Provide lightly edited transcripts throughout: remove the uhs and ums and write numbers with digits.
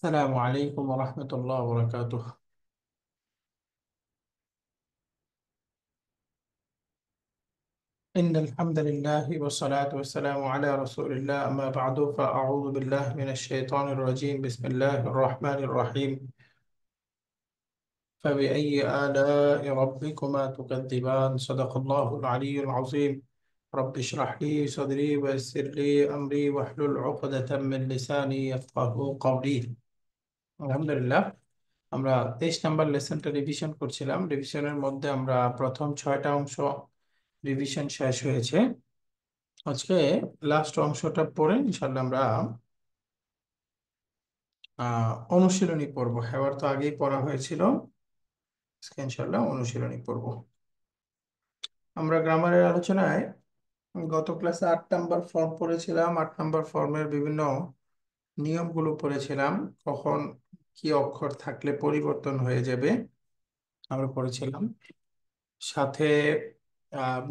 السلام عليكم ورحمة الله وبركاته. إن الحمد لله والصلاة والسلام على رسول الله، أما بعد فأعوذ بالله من الشيطان الرجيم. بسم الله الرحمن الرحيم. فبأي آلاء ربكما تكذبان؟ صدق الله العلي العظيم. رب اشرح لي صدري ويسر لي أمري واحلل عقدة من لساني يفقه قولي. الحمد لله। আমরা 23 নম্বর লেসনটা রিভিশন করছিলাম। রিভিশনের মধ্যে আমরা প্রথম 6টা অংশ রিভিশন শেষ হয়েছে। আজকে লাস্ট অংশটা পড়ে ইনশাল্লাহ আমরা অনুশীলনী পড়বো। এবার তো আগেই পড়া হয়েছিল, আজকে ইনশাল্লাহ অনুশীলনী পড়বো। আমরা গ্রামারের আলোচনায় গত ক্লাসে 8 নম্বর ফর্ম পড়েছিলাম। 8 নম্বর ফর্মের বিভিন্ন নিয়মগুলো পড়েছিলাম। কখন কি অক্ষর থাকলে পরিবর্তন হয়ে যাবে আমরা পড়েছিলাম। সাথে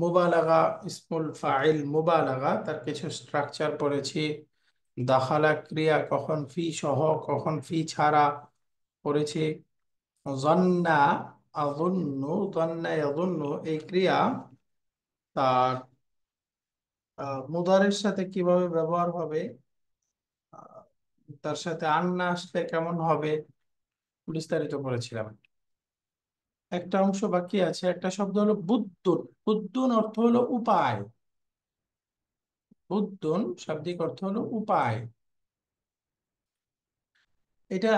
মুবালাগা, ইসমুল ফাইল মুবালাগা, তার কিছু স্ট্রাকচার পড়েছি। দাখালা ক্রিয়া কখন ফি সহ কখন ফি ছাড়া পড়েছি। জন্না আযুন্নু, জন্না ইয়াযুন্নু এই ক্রিয়া তার মুদারের সাথে কিভাবে ব্যবহার হবে, আহ, তার সাথে আন্না আসলে কেমন হবে, বিস্তারিত পড়েছিলাম। একটা অংশ বাকি আছে, একটা শব্দ হলো বুদ্দুন। বুদ্দুন অর্থ হলো উপায়। বুদ্দুন শাব্দিক অর্থ হলো উপায়। এটা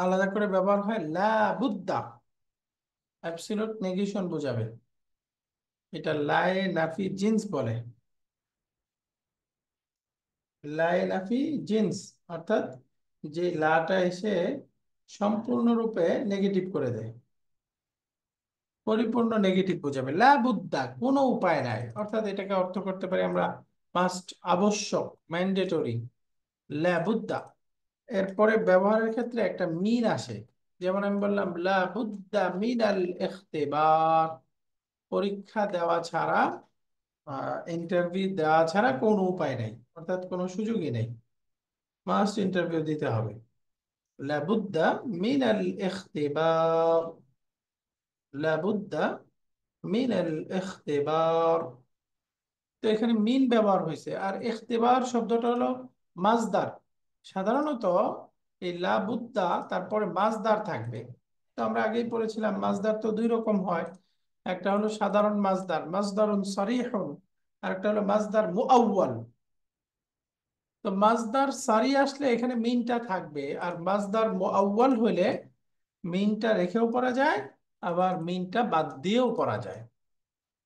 আলাদা করে ব্যবহার হয় লা বুদ্দা, অ্যাবসলিউট নেগেশন বোঝাবে। এটা লাই নাফি জিন্স বলে। লাই নাফি জিন্স অর্থাৎ যে লাটা এসে সম্পূর্ণরূপে নেগেটিভ করে দেয়, পরিপূর্ণ নেগেটিভ বোঝাবে। লা বুদ্দা কোনো উপায় নাই, অর্থাৎ এটাকে অর্থ করতে পারি আমরা মাস্ট, আবশ্যক, ম্যান্ডেটরি। লা বুদ্দা। এরপরে ব্যবহারের ক্ষেত্রে একটা মিন আসে। যেমন আমি বললাম লা বুদ্দা মিনাল ইখতিবার, পরীক্ষা দেওয়া ছাড়া, ইন্টারভিউ দেওয়া ছাড়া কোনো উপায় নেই, অর্থাৎ কোনো সুযোগই নেই, মাস্ট ইন্টারভিউ দিতে হবে। লাবুদ্দা মিনাল ইখতিবার, লাবুদ্দা মিনাল ইখতিবার। তো এখানে মিন ব্যবহার হয়েছে, আর ইখতিবার শব্দটা হলো মাজদার। সাধারণত এই লাবুদ্দা তারপরে মাজদার থাকবে। তো আমরা আগেই পড়েছিলাম মাজদার তো দুই রকম হয়। একটা হলো সাধারণ মাজদার, মাজদারুন সরিহুন, আর একটা হলো মাজদার মুআউয়াল। তো মাজদার সারি আসলে এখানে মিনটা থাকবে, আর মাজদার মুআউয়াল হলে মিনটা রেখেও পড়া যায়, আবার মিনটা বাদ দিয়েও পড়া যায়।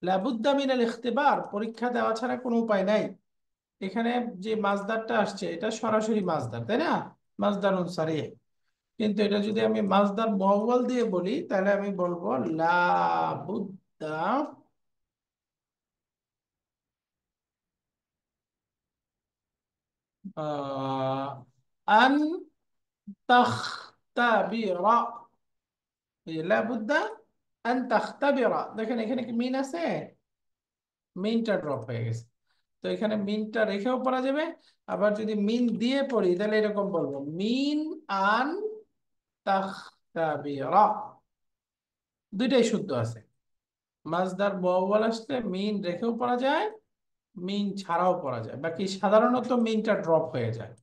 লাবুদ্দা মিনাল ইখতিবার, পরীক্ষা দেওয়া ছাড়া কোনো উপায় নাই। এখানে যে মাজদারটা আসছে এটা সরাসরি মাজদার, তাই না? মাজদারুন সারিহ। কিন্তু এটা যদি আমি মাজদার মুআউয়াল দিয়ে বলি তাহলে আমি বলবো লাবুদ্দা আহ, আন তাখতাবিরা। এই যে লাবুদ্দা আন তাখতাবিরা, দেখেন এখানে কি মিন আছে? মিনটা ড্রপ হয়ে গেছে। তো এখানে মিনটা রেখেও পড়া যাবে, আবার যদি মিন দিয়ে পড়ি তাহলে এরকম বলবো মিন আন তাখতাবিরা। দুইটাই শুদ্ধ আছে। মাজদার মুআউয়াল আসলে মিন রেখেও পড়া যায়, মিন ছাড়াও পড়া যায়। বাকি সাধারণত মিনটা ড্রপ হয়ে যায়,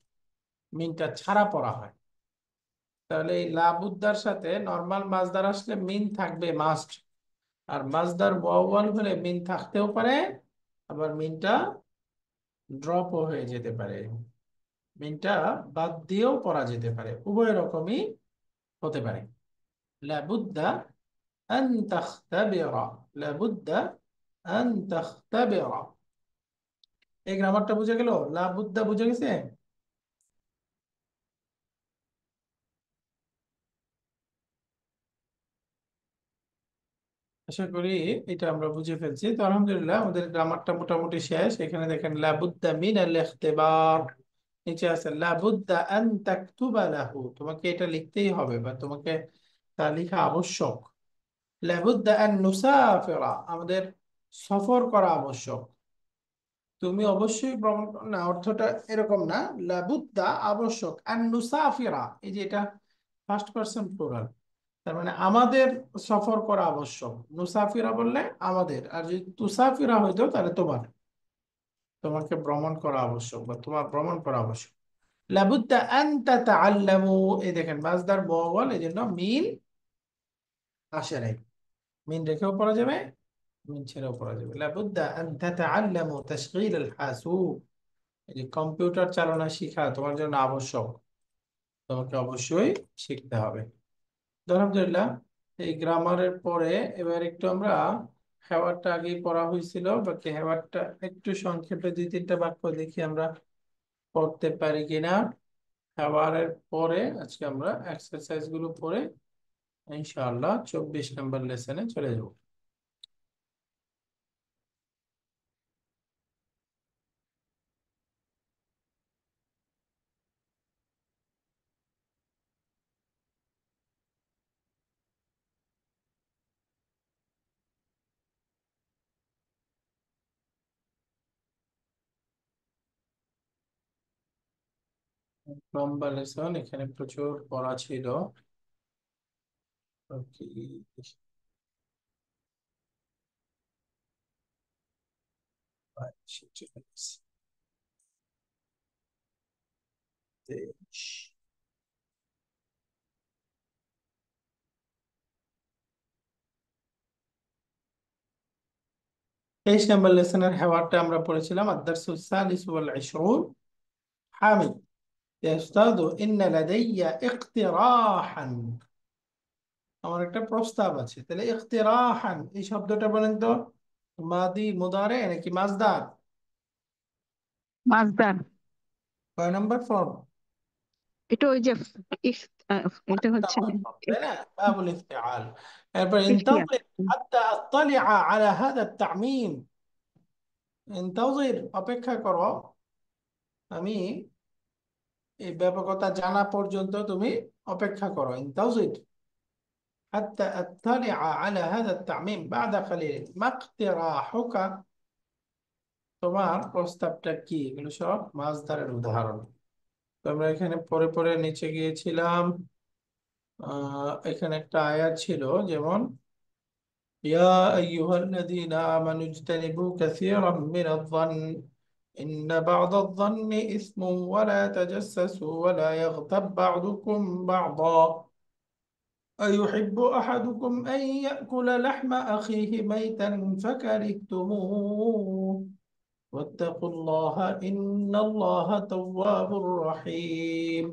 মিনটা ছাড়া পড়া হয়। তাহলে এই লাবুদ্দার সাথে নর্মাল মাজদার আসলে মিন থাকবে মাস্ট, আর মাজদার মুআউয়াল হলে মিন থাকতেও পারে, আবার মিনটা ড্রপও হয়ে যেতে পারে, মিনটা বাদ দিয়েও পড়া যেতে পারে, উভয় রকমই হতে পারে। লাবুদ্দা আন তাখতাবিরা, লাবুদ্দা আন তাখতাবিরা। এই গ্রামারটা বুঝে গেল? লাবুদ্দা বুঝে গেছে? আশা করি এটা আমরা বুঝে ফেলছি। তো আলহামদুলিল্লাহ আমাদের গ্রামারটা মোটামুটি শেষ। এখানে দেখেন লাবুদ্দা মিনাল ইখতিবার, নিচে আছে লাবুদ্দা আন তাকতুবা লাহু, তোমাকে এটা লিখতেই হবে বা তোমাকে তা লেখা আবশ্যক। লাবুদ্দা আন নুসাফিরা, আমাদের সফর করা আবশ্যক। তুমি অবশ্যই ভ্রমণ না, অর্থটা এরকম না। লাবুদ্দা আবশ্যক, আর নুসাফিরা, এই যে এটা ফার্স্ট পারসন প্লুরাল, তার মানে আমাদের সফর করা আবশ্যক। নুসাফিরা বললে আমাদের, আর যদি তুসাফিরা হইতো তাহলে তোমার, তোমাকে ভ্রমণ করা আবশ্যক বা তোমার ভ্রমণ করা আবশ্যক। লাবুদ্দা আন তাতাআল্লামু, এই দেখেন মাসদার মুআওয়াল, এই জন্য মিন আসে নাই। মিন রেখেও পড়া যাবে, মিন ছেড়েও পড়া যাবে। লাবুদ্দা আন তাতাআল্লামু তাশগীল আল হাসুব, এই যে কম্পিউটার চালনা শিখা তোমার জন্য আবশ্যক, তোমাকে অবশ্যই শিখতে হবে। তো আলহামদুলিল্লাহ, এই গ্রামারের পরে এবার একটু আমরা হেওয়ারটা আগেই পড়া হয়েছিল, বাকি হেওয়ারটা একটু সংক্ষেপে দুই তিনটা বাক্য দেখি আমরা পড়তে পারি কিনা। হেওয়ারের পরে আজকে আমরা এক্সারসাইজ গুলো পড়ে ইনশাআল্লাহ 24 নম্বর লেসনে চলে যাব। লম্বা লেসন, এখানে প্রচুর পড়া ছিল। Okay, চলে গেছে। 23। 23 নম্বর লেসনের হেওয়ারটা আমরা পড়েছিলাম। আদ-দারসুস সালিসু ওয়াল 20। হামিদ, ইয়া উস্তাদু ইন্না লাদাইয়া ইকতিরাহান, আমার একটা প্রস্তাব আছে। তাহলে ইকতিরাহান এই শব্দটা বলেন তো, মাদি মুদারে নাকি মাজদার? মাসদার। কয় নম্বর ফর্ম? এটা ওই যে ইফ- এটা হচ্ছে তাই না, বাবুল ইফতিআল। এরপর ইফতিয়ার। ইনতাযির হাত্তা আত্তালিআ আলা হাযা আত-তা'মিম, ইনতাযির অপেক্ষা করো, আমি এই ব্যাপকতা জানা পর্যন্ত তুমি অপেক্ষা করো। ইনতাযির হাত্তা আত্তালিআ আলা হাযা আত-তা'মিম বা'দা কলিল, মাকতিরাহুকা, তোমার প্রস্তাবটা কি? এগুলো সব মাসদারের উদাহরণ। তো আমরা এখানে পরে পরে নিচে গিয়েছিলাম। এখানে একটা আয়াত ছিল, যেমন يا أيها الذين آمنوا اجتنبوا كثيرا من الظن إن بعض الظن إثم ولا تجسسوا ولا يغتب بعضكم بعضا أيحب أحدكم أن يأكل لحم أخيه ميتا فكرهتموه واتقوا الله إن الله تواب رحيم.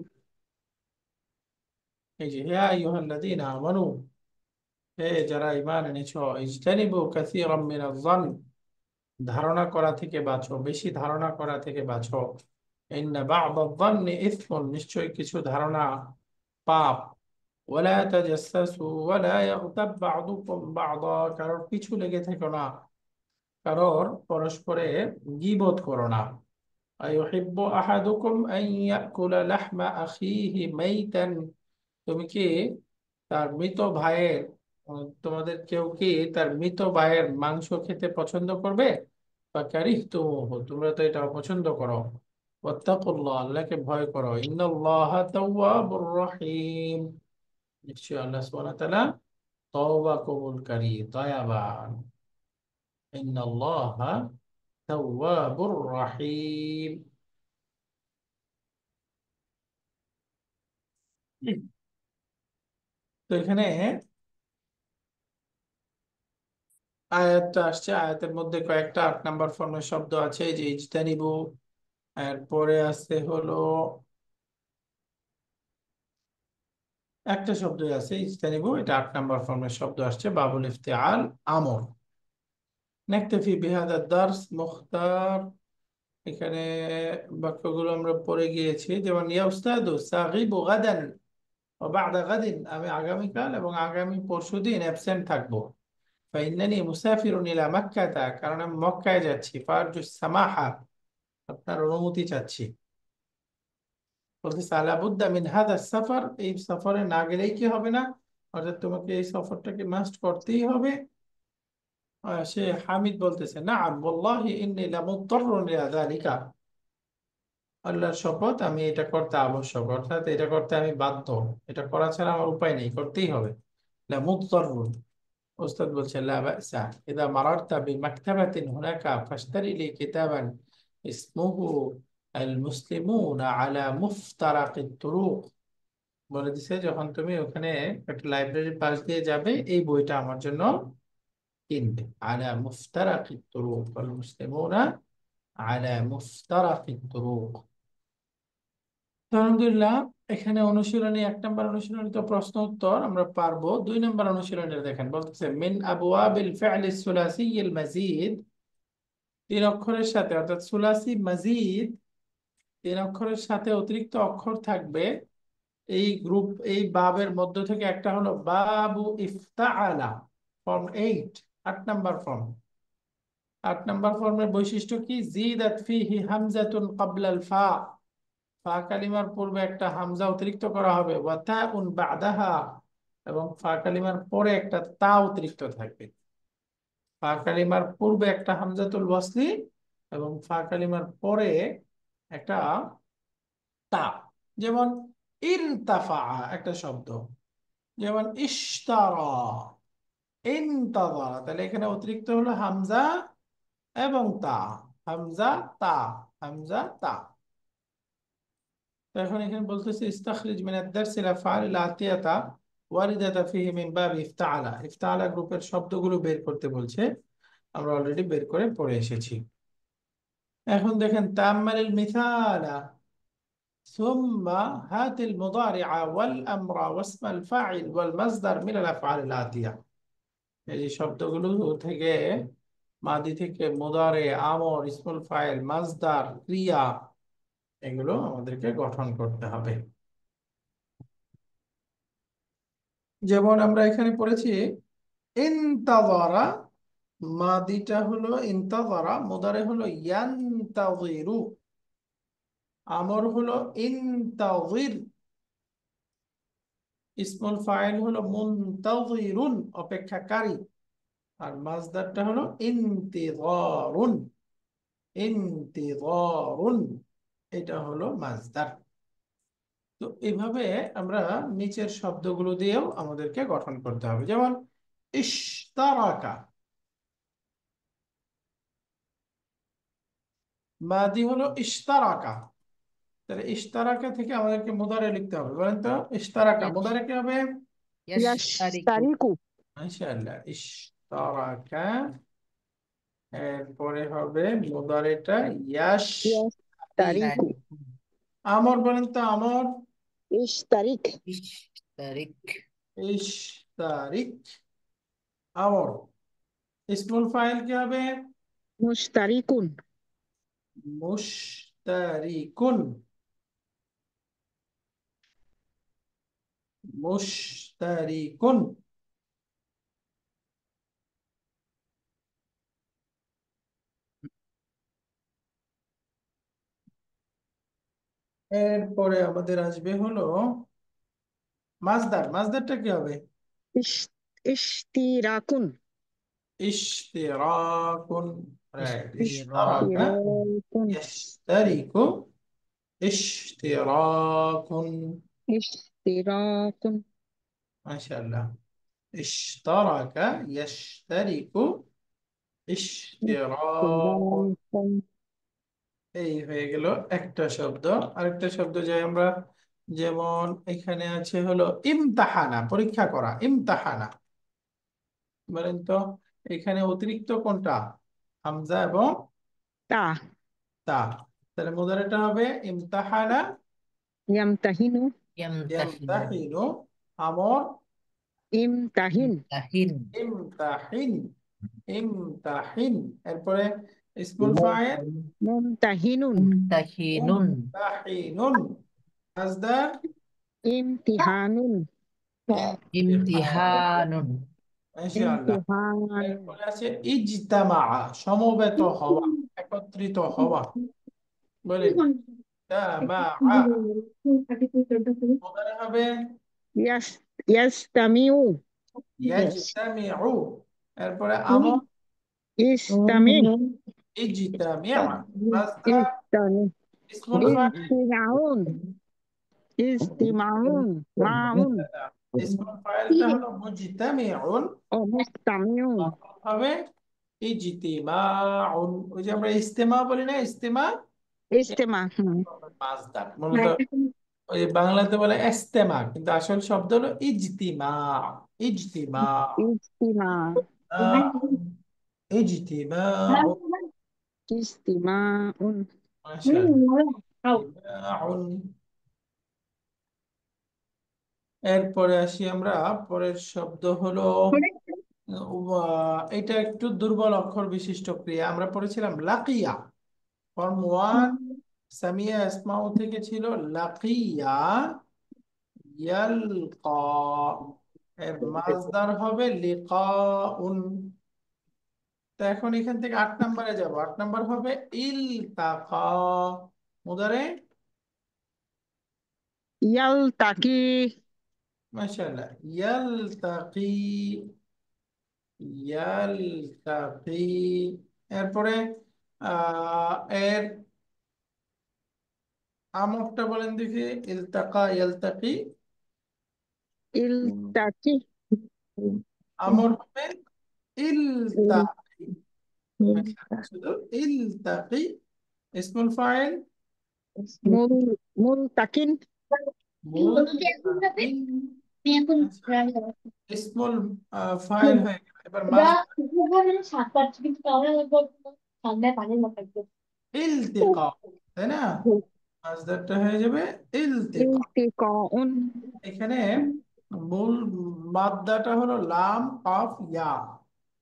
يا أيها الذين آمنوا، হে যারা ঈমান এনেছো, ইজতানিবু কাসীরাম মিনাজ যন, ধারণা করা থেকে বাঁচো, বেশি ধারণা করা থেকে বাঁচো। ইন্না বা'দায যন্নি ইসমুন, নিশ্চয়ই কিছু ধারণা পাপ। ওয়ালা তাজাসসু ওয়ালা ইয়াগতাব বা'দুকুম বা'দা, কারোর পিছু লেগে থেকো না, কারোর পরস্পরে গীবত করো না। আইয়ুহিব্বু আহাদুকুম আন ইয়াকুলা লাহমা আখিহি মাইতান, তুমি কি তার মৃত ভাইয়ের, তোমাদের কেউ কি তার মৃত ভাইয়ের মাংস খেতে পছন্দ করবে? বা কারিহতুমুহু, তোমরা তো এটা অপছন্দ করো। ওয়াত্তাকুল্লাহ, আল্লাহকে ভয় করো। ইন্নাল্লাহা তাওয়াবুর রহিম, নিশ্চয়ই আল্লাহ সুবহানাহু ওয়া তাআলা তওবা কবুলকারী, দয়াবান। ইন্নাল্লাহা তাওয়াবুর রহিম। তো এখানে আয়াতটা আসছে, আয়াতের মধ্যে কয়েকটা 8 নম্বর ফর্মের শব্দ আছে, এই যে ইজতানিবু, এরপরে আছে হলো একটা শব্দই আছে ইজতানিবু, এটা 8 নম্বর ফর্মের শব্দ আসছে, বাবুল ইফতিআল, আমর। নাকতাফি বিহাদা দারস মুখতার, এখানে বাক্যগুলো আমরা পড়ে গিয়েছি। যেমন ইয়া উস্তাদু সাগিবু গাদান ওয়া বা'দা গাদিন, আমি আগামীকাল এবং আগামী পরশুদিন অ্যাবসেন্ট থাকবো। ফাইন্নানি মুসাফিরুন ইলা মাক্কাতা, কারণ আমি মক্কায় যাচ্ছি। ফারজু সামাহা, আপনার অনুমতি চাচ্ছি। বলতেছে আলা বুদ্দা মিন হাদা সফর, এই সফরে না গেলেই কি হবে না, অর্থাৎ তোমাকে এই সফরটাকে মাস্ট করতেই হবে। সে হামিদ বলতেছে, নাআম ওয়াল্লাহি ইন্নী লামুত্তাররুন ইলা যালিকা, আল্লাহর শপথ আমি এটা করতে আবশ্যক, অর্থাৎ এটা করতে আমি বাধ্য, এটা করা ছাড়া আমার উপায় নেই, করতেই হবে। লামুত্তাররুন। উস্তাদ বলছে লা বাসা ইদা মারারতা বিমাকতাবাতিন হুনাকা ফাশতারি লি কিতাবান ইসমুহু আল মুসলিমুনা আলা মুফতারাকিত তুরুক। বলে দিছে যখন তুমি ওখানে একটা লাইব্রেরির পাশ দিয়ে যাবে, এই বইটা আমার জন্য কিনবে। আলা মুফতারাকিত তুরুক, আল মুসলিমুনা আলা মুফতারাকিত তুরুক। তো আলহামদুলিল্লাহ, এখানে অনুশীলনী 1 নম্বর অনুশীলনী তো প্রশ্ন উত্তর আমরা পারবো। 2 নম্বর অনুশীলনী দেখেন, বলতেছে মিন আবওয়াবিল ফি'লিস সুলাসিয়্যিল মাজিদ, 3 অক্ষরের সাথে, অর্থাৎ সুলাসি মাজিদ 3 অক্ষরের সাথে অতিরিক্ত অক্ষর থাকবে। এই গ্রুপ, এই বাবের মধ্য থেকে একটা হলো বাবু ইফতাআলা, ফর্ম 8, 8 নম্বর ফর্ম। 8 নম্বর ফর্মের বৈশিষ্ট্য কি? জিদাত ফিহি হামজাতুন ক্বাবলাল ফা, ফা কালিমার পূর্বে একটা হামজা অতিরিক্ত করা হবে, ওয়া তাউন বাদাহা, এবং ফা কালিমার পরে একটা তা অতিরিক্ত থাকবে। ফা কালিমার পূর্বে একটা হামজাতুল ওয়াসলি এবং ফা কালিমার পরে একটা তা। যেমন ইরতাফা একটা শব্দ, যেমন ইশতারা, ইনতাযা, তাহলে এখানে অতিরিক্ত হলো হামজা এবং তা, হামজা তা, হামজা তা। তো এখন এখানে বলতেছে ইস্তাখরিজ মিন আদ-দারসিল আফআলিল আতিয়াতা ওয়ারিদাতা ফিহি মিন বাব ইফতাআলা, ইফতাআলা গ্রুপের শব্দগুলো বের করতে বলছে, আমরা অলরেডি বের করে পড়ে এসেছি। এখন দেখেন তাআম্মালিল মিসালা ثم هات المضارع والأمر واسم الفاعل والمصدر من الأفعال الآتية। এই যে শব্দগুলো থেকে, মাদি থেকে মুদারে, আমর, ইসমুল ফাইল, মাজদার, ক্রিয়া, এগুলো আমাদেরকে গঠন করতে হবে। যেমন আমরা এখানে পড়েছি ইনতাযারা, মাদিটা হলো ইনতাযারা, মুদারে হলো ইয়ানতাযিরু, আমর হলো ইনতাযির, ইসমুল ফাইল হলো মুনতাযিরুন, অপেক্ষাকারী, আর মাজদারটা হলো ইন্তিযারুন, ইন্তিযারুন, এটা হলো মাজদার। তো এইভাবে আমরা নিচের শব্দগুলো দিয়েও আমাদেরকে গঠন করতে হবে। যেমন ইশতারাকা, মাদি হলো ইশতারাকা, তাহলে ইশতারাকা থেকে আমাদেরকে মুদারে লিখতে হবে। বলেন তো ইশতারাকা মুদারে কি হবে? ইয়াশতারিকু। ইয়াশতারিকু। মাশাআল্লাহ, ইশতারাকা, এরপরে হবে মুদারেটা ইয়াশতারিকু। ইয়াশতারিকু। তারিকু। আমর বলেন তো আমর? ইশতারিক। ইশতারিক। ইশতারিক, আমর। ইসমুল ফাইল কি হবে? মুশতারিকুন। মুশতারিকুন, মুশতারিকুন। এরপরে আমাদের আসবে হলো মাজদার। মাজদারটা কি হবে? ইশ ইশতিরাকুন। ইশতিরাকুন, রাইট, ইশতারাকা ইশতিরাকুন। ইয়াশতারিকু, ইশতিরাকুন, ইশতিরাকুন। মাশাআল্লাহ, ইশতারাকা ইয়াশতারিকু, ইশতিরাকুন। ইশতিরাকুন। এই হয়ে গেল একটা শব্দ। আরেকটা শব্দ যাই আমরা, যেমন এখানে আছে হলো ইমতাহানা, পরীক্ষা করা, ইমতাহানা। বলেন তো এখানে অতিরিক্ত কোনটা? হামজা এবং তা। তা, তাহলে মুদারিটা হবে ইমতাহানা, ইয়ামতাহিনু। ইয়ামতাহিনু। ইয়ামতাহিনু, আমর ইমতাহিন। তাহিন। ইমতাহিন, ইমতাহিন। এরপরে ইসমুল ফাইল মুমতাহিনুন। মুমতাহিনুন। মুমতাহিনুন, মাজদার ইমতিহানুন। ইমতিহানুন। ইমতিহানুন। মাশাআল্লাহ। ইমতিহানুন। এরপরে আছে ইজতামা, সমবেত হওয়া, একত্রিত হওয়া। বলেন তামা, মুদারি হবে ইয়াস ইয়াসতামিউ। ইয়াজতামিউ। এরপরে আমর ইস্তামি ইজতামিউ মাসদার ইস্তামি ইসমুল ফাইল ইস্তিমাউন ইস্তিমাউন মাউন ইসমুল ফাইলটা হলো মুজতামিউন, ও মুস্তামিউন হবে ইজতিমাউন। ওই যে আমরা ইস্তেমা বলি না, ইস্তেমা ইস্তেমা মাসদার মূলত ওই বাংলাতে বলে ইস্তেমা, কিন্তু আসল শব্দ হলো ইজতিমা। ইজতিমা ইস্তিমা ইজতিমা ইস্তিমাউন মাশাআল্লাহ। ইজতিমাউন। এরপরে আসি আমরা, পরের শব্দ হলো এটা একটু দুর্বল অক্ষর বিশিষ্ট ক্রিয়া। আমরা পড়েছিলাম লাকিয়া, ফর্ম ওয়ান সামিয়া ইসমাউ থেকে ছিল লাকিয়া ইয়ালকা, এর মাসদার হবে লিকাউন। তো এখন এখান থেকে 8 নম্বরে যাব। 8 নম্বর হবে ইলতাকা, মুদারে ইয়ালতাকি মাশাআল্লাহ ইয়ালতাকি ইয়ালতাকি। এরপরে এর আমরটা বলেন দেখি, ইলতাকা ইয়ালতাকি, ইলতাকি আমর হবে ইলতাকি। শুধু ইলতাকি। ইসমুল ফাইল মুল মুলতাকিন মুলতাকিন। ইসমুল ফাইল হয়ে গেল। এবার ইলতিকা, তাই না? মাসদারটা হয়ে যাবে ইলতিকা। ইলতিকাউন এখানে মূল মাদ্দাটা হলো লাম কাফ ইয়া।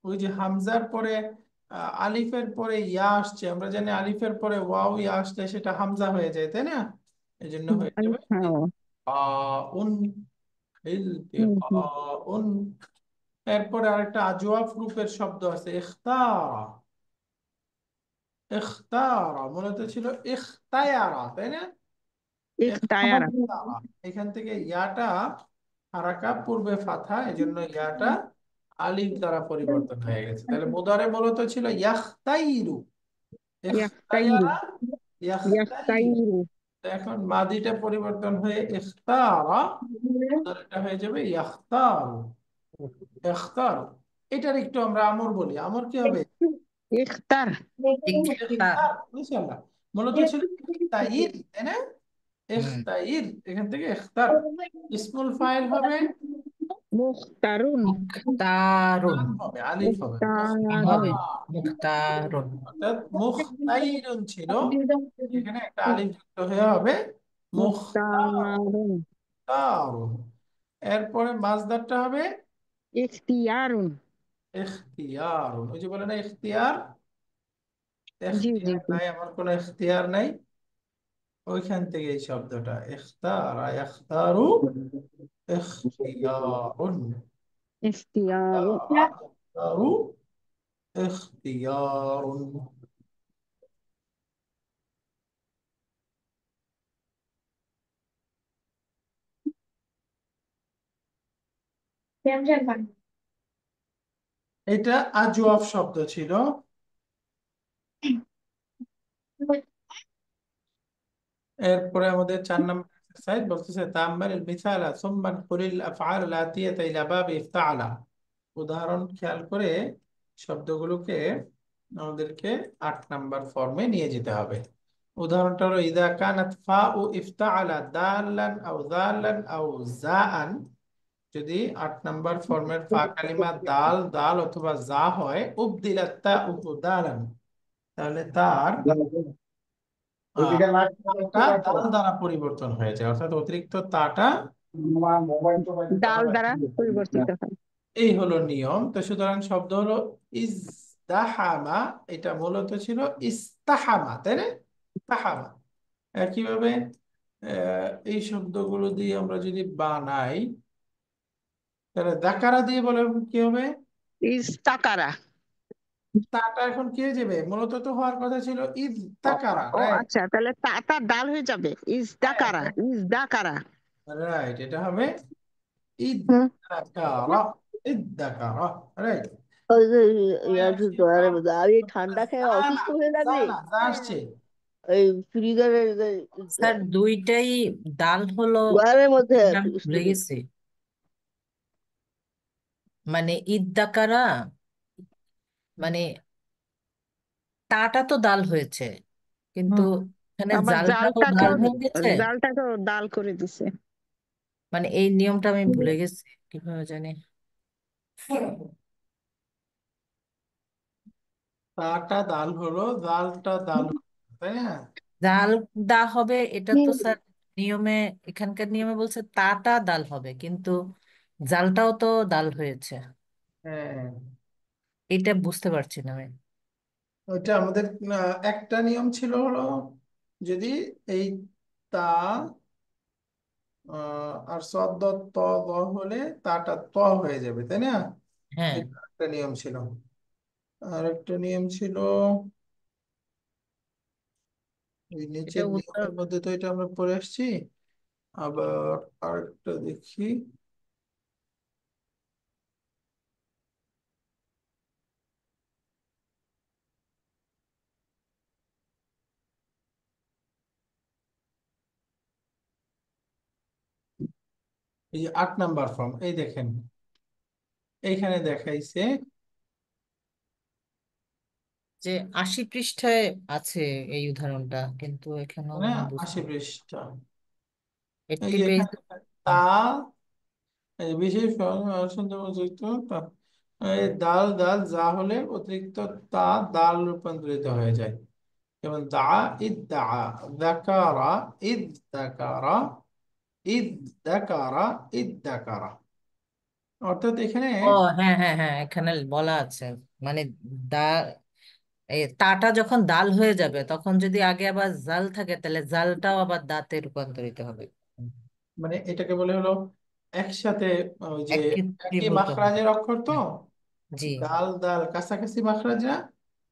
ওই যে হামজার পরে আলিফের পরে ইয়া আসছে, আমরা জানি আলিফের পরে ওয়াও ইয়া আসছে, সেটা হামজা হয়ে যায়, তাই না? এই জন্য হয়ে যাবে ইলতিকাউন ইলতিকাউন। এরপরে আরেকটা আজওয়াফ রূপের শব্দ আছে ইখতারা। ইখতারা মূলত ছিল ইখতায়ারা, তাই না? ইখতায়ারা ইখতারা। এখান থেকে ইয়াটা হারাকা, পূর্বে ফাথা, এজন্য ইয়াটা আলিফ দ্বারা পরিবর্তন হয়ে গেছে। তাহলে মুদারে মূলত ছিল ইয়াখতাইরু, ইয়াখতাইরু ইখতায়ারা ইয়াখতাইরু। ইয়াখতাইরু তো এখন মাদিটা পরিবর্তন হয়ে ইখতারা, মুদারেটা হয়ে যাবে ইয়াখতারু ইখতারু। এটার একটু আমরা আমর বলি। আমর কি হবে? ইখতার ইখতার। ইখতার, ইনশাআল্লাহ। মূলত ছিল ইখতাইর, তাই না? ইখতাইর, এখান থেকে ইখতার। ইসমুল ফাইল হবে মুখতারুন মুখতারুন হবে, আলিফ হবে, হবে মুখতারুন মুখতারুন। অর্থাৎ মুখতাইরুন ছিল, এখানে একটা আলিফ যুক্ত হয়ে হবে মুখতারুন মুখতারুন। এরপরে মাসদারটা হবে ইখতিয়ারুন ইখতিয়ারুন। ওই যে বলে না ইখতিয়ার, জি জি ইখতিয়ার জি নাই, আমার কোনো ইখতিয়ার নাই, ওইখান থেকে এই শব্দটা ইখতারা ইখতারু ইখতিয়ারুন ইখতিয়ারুন ইখতারু ইখতিয়ারুন। এটা আজওয়াফ শব্দ ছিল। এরপরে আমাদের 4 নম্বর এক্সারসাইজ বলতেছে তাআম্মাল আল মিসালা সুম্মা কুলিল আফআল আল আতিয়াতা ইলা বাব ইফতাআলা। উদাহরণ খেয়াল করে শব্দগুলোকে আমাদেরকে 8 নম্বর ফর্মে নিয়ে যেতে হবে। উদাহরণটা হলো ইদা কানাত ফাউ ইফতাআলা দাল্লান আও যাল্লান আও জাআন। যদি 8 নম্বর ফর্মের ফা কালিমা দাল দাল অথবা জা হয়, উবদিলাত তাউ দালান, তাহলে তার তাটা দাল দ্বারা পরিবর্তন হয়ে যায়, অর্থাৎ অতিরিক্ত তাটা। ডাল দ্বারা পরিবর্তিত হয় এই হলো নিয়ম। তো সুতরাং শব্দ হলো ইজদাহামা, এটা মূলত ছিল ইস্তাহামা, তাই না? তাহামা। একইভাবে এই শব্দগুলো দিয়ে আমরা যদি বানাই, তাহলে দাকারা দিয়ে বলে কি হবে? ইস্তাকারা তাটা এখন কি হয়ে যাবে? মূলত তো হওয়ার কথা ছিল ইজ তাকারা, ও রাইট? আচ্ছা, তাহলে তা ডাল হয়ে যাবে ইজদাকারা ইজদাকারা রাইট, এটা হবে হুম ইদ্দাকারা ইদ্দাকারা, রাইট। ওই যে পরে ইয়ার আসি আমরা দোয়ারের মধ্যে আমি এই ঠান্ডা খেয়ে যা না, অসুস্থ হয়ে যা যাবে। না, যা আসছে। ওই ফ্রিজারের স্যার দুইটাই দাল হলো, দোয়ারের মধ্যে আমি ভুলে স্টুডেন্ট। গেছি। মানে ইদ্দাকারা, মানে তাটা তো দাল হয়েছে, কিন্তু হুম। এখানে আবার জালটাও দাল হয়ে গেছে। জালটাকেও ডাল করে দিছে। মানে এই নিয়মটা আমি ভুলে গেছি, কিভাবে জানি। তাটা দাল হলো, দালটা দাল হলো, তাই না? জাল দা হবে, এটা তো স্যার নিয়মে, এখানকার নিয়মে বলছে তাটা দাল হবে, কিন্তু জালটাও তো দাল হয়েছে। হ্যাঁ, এটা বুঝতে পারছি না আমি। ওইটা আমাদের একটা নিয়ম ছিল হলো, যদি এই তা আর সদ্দ ত দ হলে তাটা ত হয়ে যাবে, তাই না? হ্যাঁ, এটা একটা নিয়ম ছিল। আর একটা নিয়ম ছিল, ওই এটা নিচের উত্তর। নিয়মের মধ্যে তো এটা আমরা পড়ে আসছি। আবার আরেকটা দেখি, এই যে 8 নাম্বার ফর্ম, এই দেখেন এইখানে দেখাইছে, যে 80 পৃষ্ঠায় আছে এই উদাহরণটা, কিন্তু এখানেও মানে মনে হয় বুঝতে 80 পৃষ্ঠা। এই 80 যে পেজ। এখানে তা, এই বিশেষ অসন্তযুক্ত এই দাল দাল যা হলে অতিরিক্ত তা দাল রূপান্তরিত হয়ে যায়। যেমন দা, ইদ দা, দাকারা, ইদ দাকারা, ইদ দাকারা, ইদ দাকারা। অর্থাৎ এখানে ও হ্যাঁ হ্যাঁ হ্যাঁ, এখানে বলা আছে, মানে দা, এই তাটা যখন দাল হয়ে যাবে তখন যদি আগে আবার জাল থাকে, তাহলে জালটাও আবার দাঁতে রূপান্তরিত হবে। মানে এটাকে বলে হলো একসাথে, ওই যে একই একীভূত হবে। মাখরাজের অক্ষর তো, জি। দাল দাল কাছাকাছি মাখরাজ না,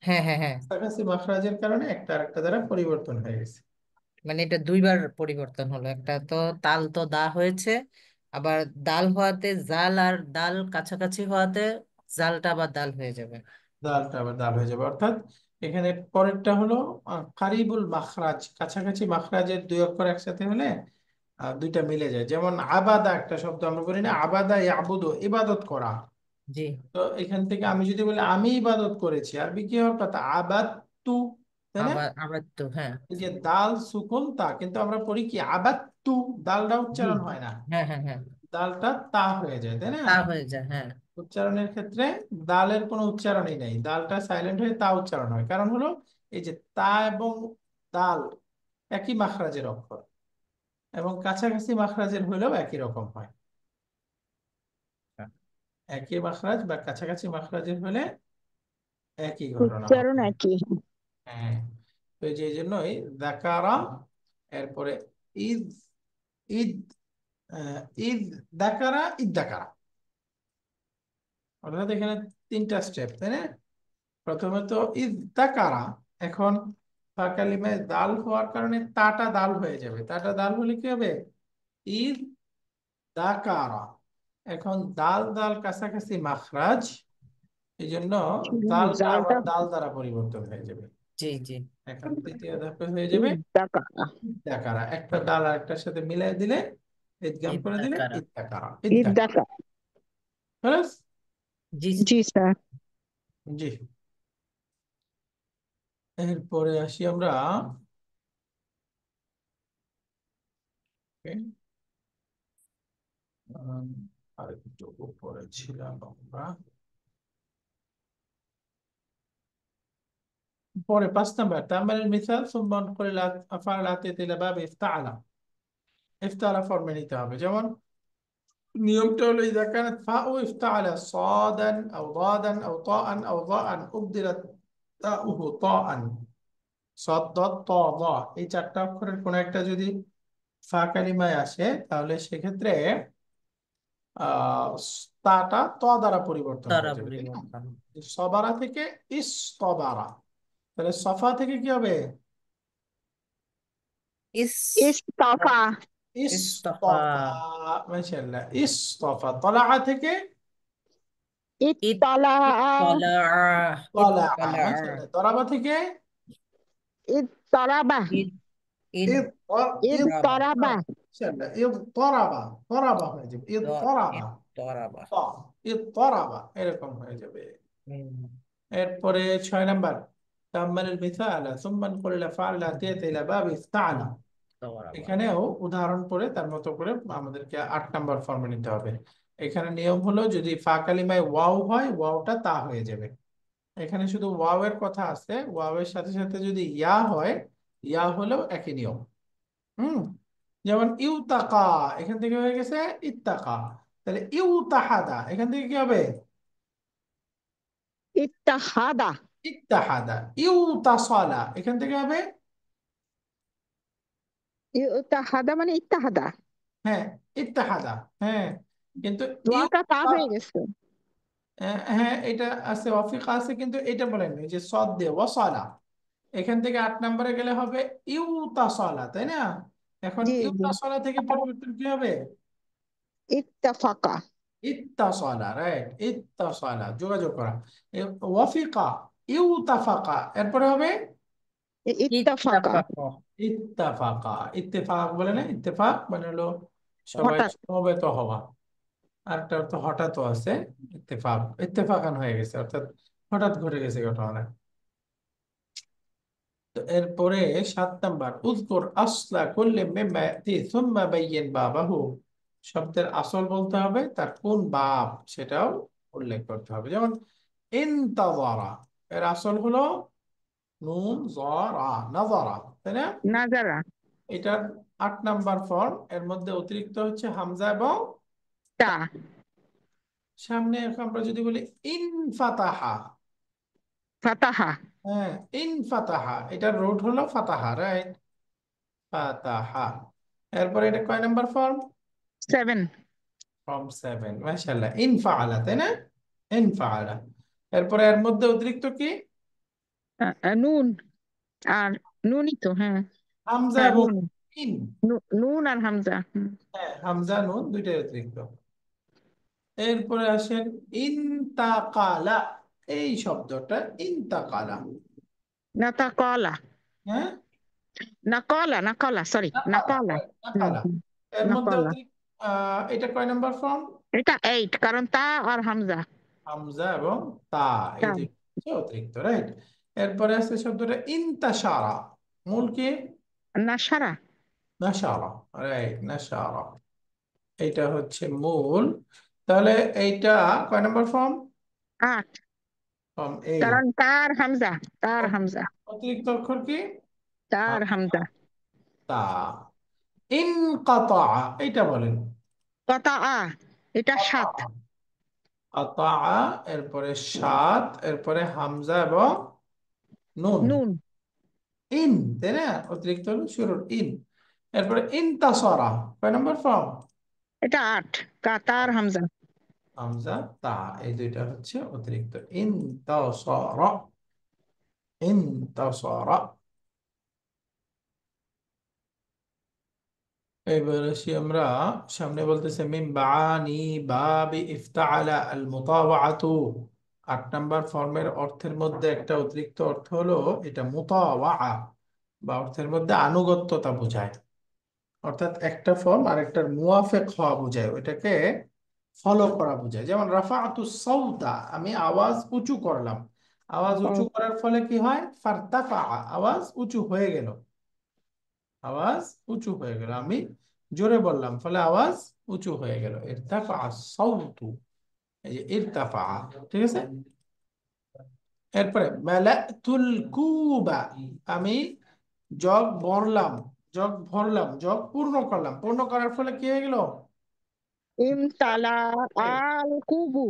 হ্যাঁ হ্যাঁ হ্যাঁ, কাছাকাছি মাখরাজের কারণে একটা আরেকটা দ্বারা পরিবর্তন হয়ে গেছে। মানে এটা দুইবার পরিবর্তন হলো, একটা তো তাল তো দা হয়েছে, আবার দাল হওয়াতে জাল, আর দাল কাছাকাছি হওয়াতে জালটা আবার দাল হয়ে যাবে। দালটা আবার দাল হয়ে যাবে, অর্থাৎ এখানে পরেরটা হলো কারিবুল মাখরাজ, কাছাকাছি মাখরাজের দুই অক্ষর একসাথে হলে দুইটা মিলে যায়। যেমন আবাদা একটা শব্দ আমরা বলি না, আবাদা ইয়াবুদু, ইবাদত করা। জি। তো এখান থেকে আমি যদি বলি আমি ইবাদত করেছি, আরবি কি হওয়ার কথা আবাদ তু, তাই না? আবার আবার তো হ্যাঁ। এই যে দাল সুকুন তা, কিন্তু আমরা পড়ি কি আবাদ তু, দালটা জি। উচ্চারণ হয় না, হ্যাঁ হ্যাঁ হ্যাঁ, দালটা তা হয়ে যায়, তাই না? তা হয়ে যায় হ্যাঁ। উচ্চারণের ক্ষেত্রে দালের কোনো উচ্চারণই নেই, দালটা সাইলেন্ট হয়ে তা উচ্চারণ হয়, কারণ হলো এই যে তা এবং দাল একই মাখরাজের অক্ষর, এবং কাছাকাছি মাখরাজের হলেও একই রকম হয়। একই মাখরাজ বা কাছাকাছি মাখরাজের হলে একই ঘটনা উচ্চারণ হবে। একই। হ্যাঁ, তো এই যে এই জন্যই দাকারা, এরপরে ঈদ, ঈদ, ঈদ দাকারা, ঈদ দাকারা, অর্থাৎ এখানে 3টা স্টেপ, তাই না? প্রথমে তো ঈদ দাকারা, এখন ফা কালিমায় দাল হওয়ার কারণে তাটা দাল হয়ে যাবে, তাটা দাল হলে কি হবে? ঈদ দাকারা। এখন দাল দাল কাছাকাছি মাখরাজ, এই জন্য দালটা আবার জালটা দাল দ্বারা পরিবর্তন হয়ে যাবে। জি জি। এখন তৃতীয় ধাপে হয়ে যাবে টাকা। ইদ্দাকারা, একটা ডাল আর একটার সাথে মিলাই দিলে, ইদগাম করে দিলে ইদ্দাকারা। ইদ্দাকারা, ঈদ ইদ্দাকারা। টাকা। খলাস? জি। জি স্যার। জি। এরপরে আসি আমরা, okay, উম, আরেকটু উপরে ছিলাম আমরা, পরে 5 নাম্বার তামাল মিসাল সুম্মান করে আফাল আতিত ইলা বাব ইফতাআলা, ইফতাআলা ফর্মে নিতে হবে। যেমন নিয়মটা হলো ইযা কানাত ফাউ ইফতাআলা সাদান আও দাদান আও তাআন আও যাআন উবদিলাত তাউহু তাআন, সদ দদ ত দ, এই 4টা অক্ষরের কোন একটা যদি ফা কালিমায় আসে, তাহলে সেক্ষেত্রে আহ তাটা ত দ্বারা পরিবর্তন তারা হয়ে যাবে, তাই না? পরিবর্তন। সবারা থেকে ইস্তবারা, তাহলে সফা থেকে কি হবে? ইস। ইস্তফা। ইস্তফা। ইস্তফা। মাশাআল্লাহ, ইস্তফা। তলা থেকে ইত ইত্তালা, ইত্তলা তলা, ইত্তলা মাশাআল্লাহ। দরাবা থেকে ইত্তারাবা, ইদ ইদ إذ إذ রাবা ইত্তারাবা, মাশাআল্লাহ إذ طربا طربا হয়ে যাবে إذ طربا ইত্তরাবা। ط إذ طربا এরকম হয়ে যাবে। এরপরে 6 নাম্বার তাম্মাল মিসাল ثم انقل الى فعل اتيت الى باب افتعل। ইত্তরাবা। এখানেও উদাহরণ পড়ে তার মতো করে আমাদেরকে 8 নাম্বার ফর্মে নিতে হবে। এখানে নিয়ম হলো যদি ফা কালিমায় ওয়াও হয় ওয়াওটা তা হয়ে যাবে। এখানে শুধু ওয়াও এর কথা আছে, ওয়াও এর সাথে সাথে যদি ইয়া হয় ইয়া হলেও একই নিয়ম। হুম, যেমন ইউতাকা এখান থেকে হয়ে গেছে ইত্তাকা। তাহলে ইউতাহাদা এখান থেকে কি হবে? ইত্তাহাদা, ইত্তাহাদা। ইউতাসালা এখান থেকে হবে, ইত্তাহাদা মানে ইত্তাহাদা, হ্যাঁ, ইত্তাহাদা। হ্যাঁ, কিন্তু দোয়াটা তা হয়ে গেছে। হ্যাঁ এটা আছে, অফিকা আছে, কিন্তু এটা বলেন এই যে সদ দে ওয়াসালা। এখান থেকে 8 নাম্বারে গেলে হবে ইউতাসালা, তাই না? এখন জি জি, ইউতাসালা থেকে পরিবর্তন কি হবে? ইত্তাফাকা, ইত্তাসালা, রাইট, ইত্তাসালা যোগাযোগ করা। ওয়াফিকা, ইউতাফাকা, এরপরে হবে ইত্তাফাকা, ইত্তাফাক। ইত্তাফাকা। ইত্তেফাক বলে না, ইত্তেফাক মানে হলো সবাই হঠাৎ। সমবেত হওয়া। আরেকটা অর্থ হঠাৎও আছে, ইত্তেফাক, ইত্তেফাকান হয়ে গেছে অর্থাৎ হঠাৎ ঘটে গেছে ঘটনা। তো এরপরে 7 নাম্বার উযকুর আসলা কুল্লি মিম্মা ইয়াতি সুম্মা বাইয়িন বাবাহু। শব্দের আসল বলতে হবে, তার কোন বাব সেটাও উল্লেখ করতে হবে। যেমন ইনতাযারা, এর আসল হলো নুন যারা, নাযারা, তাই না? নাজারা, এটার 8 নাম্বার ফর্ম, এর মধ্যে অতিরিক্ত হচ্ছে হামজা এবং তা, সামনে। এখন আমরা যদি বলি ইনফাতাহা, ফাতাহা, হ্যাঁ, ইনফাতাহা, এটার রুট হলো ফাতাহা, রাইট, ফাতাহা। এরপরে এটা কয় নাম্বার ফর্ম? 7, ফর্ম 7, মাশাআল্লাহ। ইনফাআলা, তাই না? ইনফাআলা। এরপরে এর মধ্যে অতিরিক্ত কি? নুন, আর নুনই তো, হ্যাঁ। হামজা হ্যাঁ এবং নুন, ইন। নুন আর হামজা, হ্যাঁ, হামজা নুন দুইটাই অতিরিক্ত। এরপরে আসেন ইনতাকালা, এই শব্দটা ইনতাকালা, নাতাকলা, হ্যাঁ, নাকলা, নাকলা, সরি, নাকালা, নাকলা, right, নাকালা। এর মধ্যে নাকলা। অতিরিক্ত এটা কয় নাম্বার ফর্ম? এটা 8, কারণ তা আর হামজা, হামজা এবং তা, এই তা, দুইটা হচ্ছে অতিরিক্ত, রাইট। এরপরে আছে শব্দটা ইনতাশারা, মূল কি? নাসারা, নাশারা, রাইট, নাশারা, এইটা হচ্ছে মূল। তাহলে এইটা কয় নাম্বার ফর্ম? 8, ফর্ম কারণ তার হামজা, তার হামজা, অতিরিক্ত অক্ষর কি? তার হামজা। তা। ইনকাতা, এইটা বলেন। কতা এটা 7, কাতা, এরপরে সাত, এরপরে হামজা এবং নুন, নুন, ইন, তাই না? অতিরিক্ত হলো শুরুর ইন। এরপরে ইনতাসরা, কয় নম্বর ফর্ম? এটা 8, কাতার হামজা। হামজা তা, এই দুইটা হচ্ছে অতিরিক্ত। ইনতাসরা, ইনতাসরা। এবার আসি আমরা সামনে, বলতেছে মিন বানি বাবি ইফতাআলা আল মুতাওয়াআতু। 8 নাম্বার ফর্মের অর্থের মধ্যে একটা অতিরিক্ত অর্থ হলো এটা মুতাওয়াআ, বা অর্থের মধ্যে আনুগত্যতা বোঝায়। অর্থাৎ একটা ফর্ম আরেকটার মুওয়াফেক হওয়া বোঝায়, ওইটাকে ফলো করা বোঝায়। যেমন রাফাআতু সাউতা, আমি আওয়াজ উঁচু করলাম। আওয়াজ উঁচু ও, করার ফলে কি হয়? ফারতাফা, আওয়াজ উঁচু হয়ে গেল। আওয়াজ উঁচু হয়ে গেল, আমি জোরে বললাম ফলে আওয়াজ উঁচু হয়ে গেল। ইরতাফা সাউতু, এই যে ইরতাফা, ঠিক আছে। এরপরে মালাতুল কুবা, আমি জগ ভরলাম, জগ ভরলাম, জগ পূর্ণ করলাম। পূর্ণ করার ফলে কি হয়ে গেল? ইমতালা আল কুবু,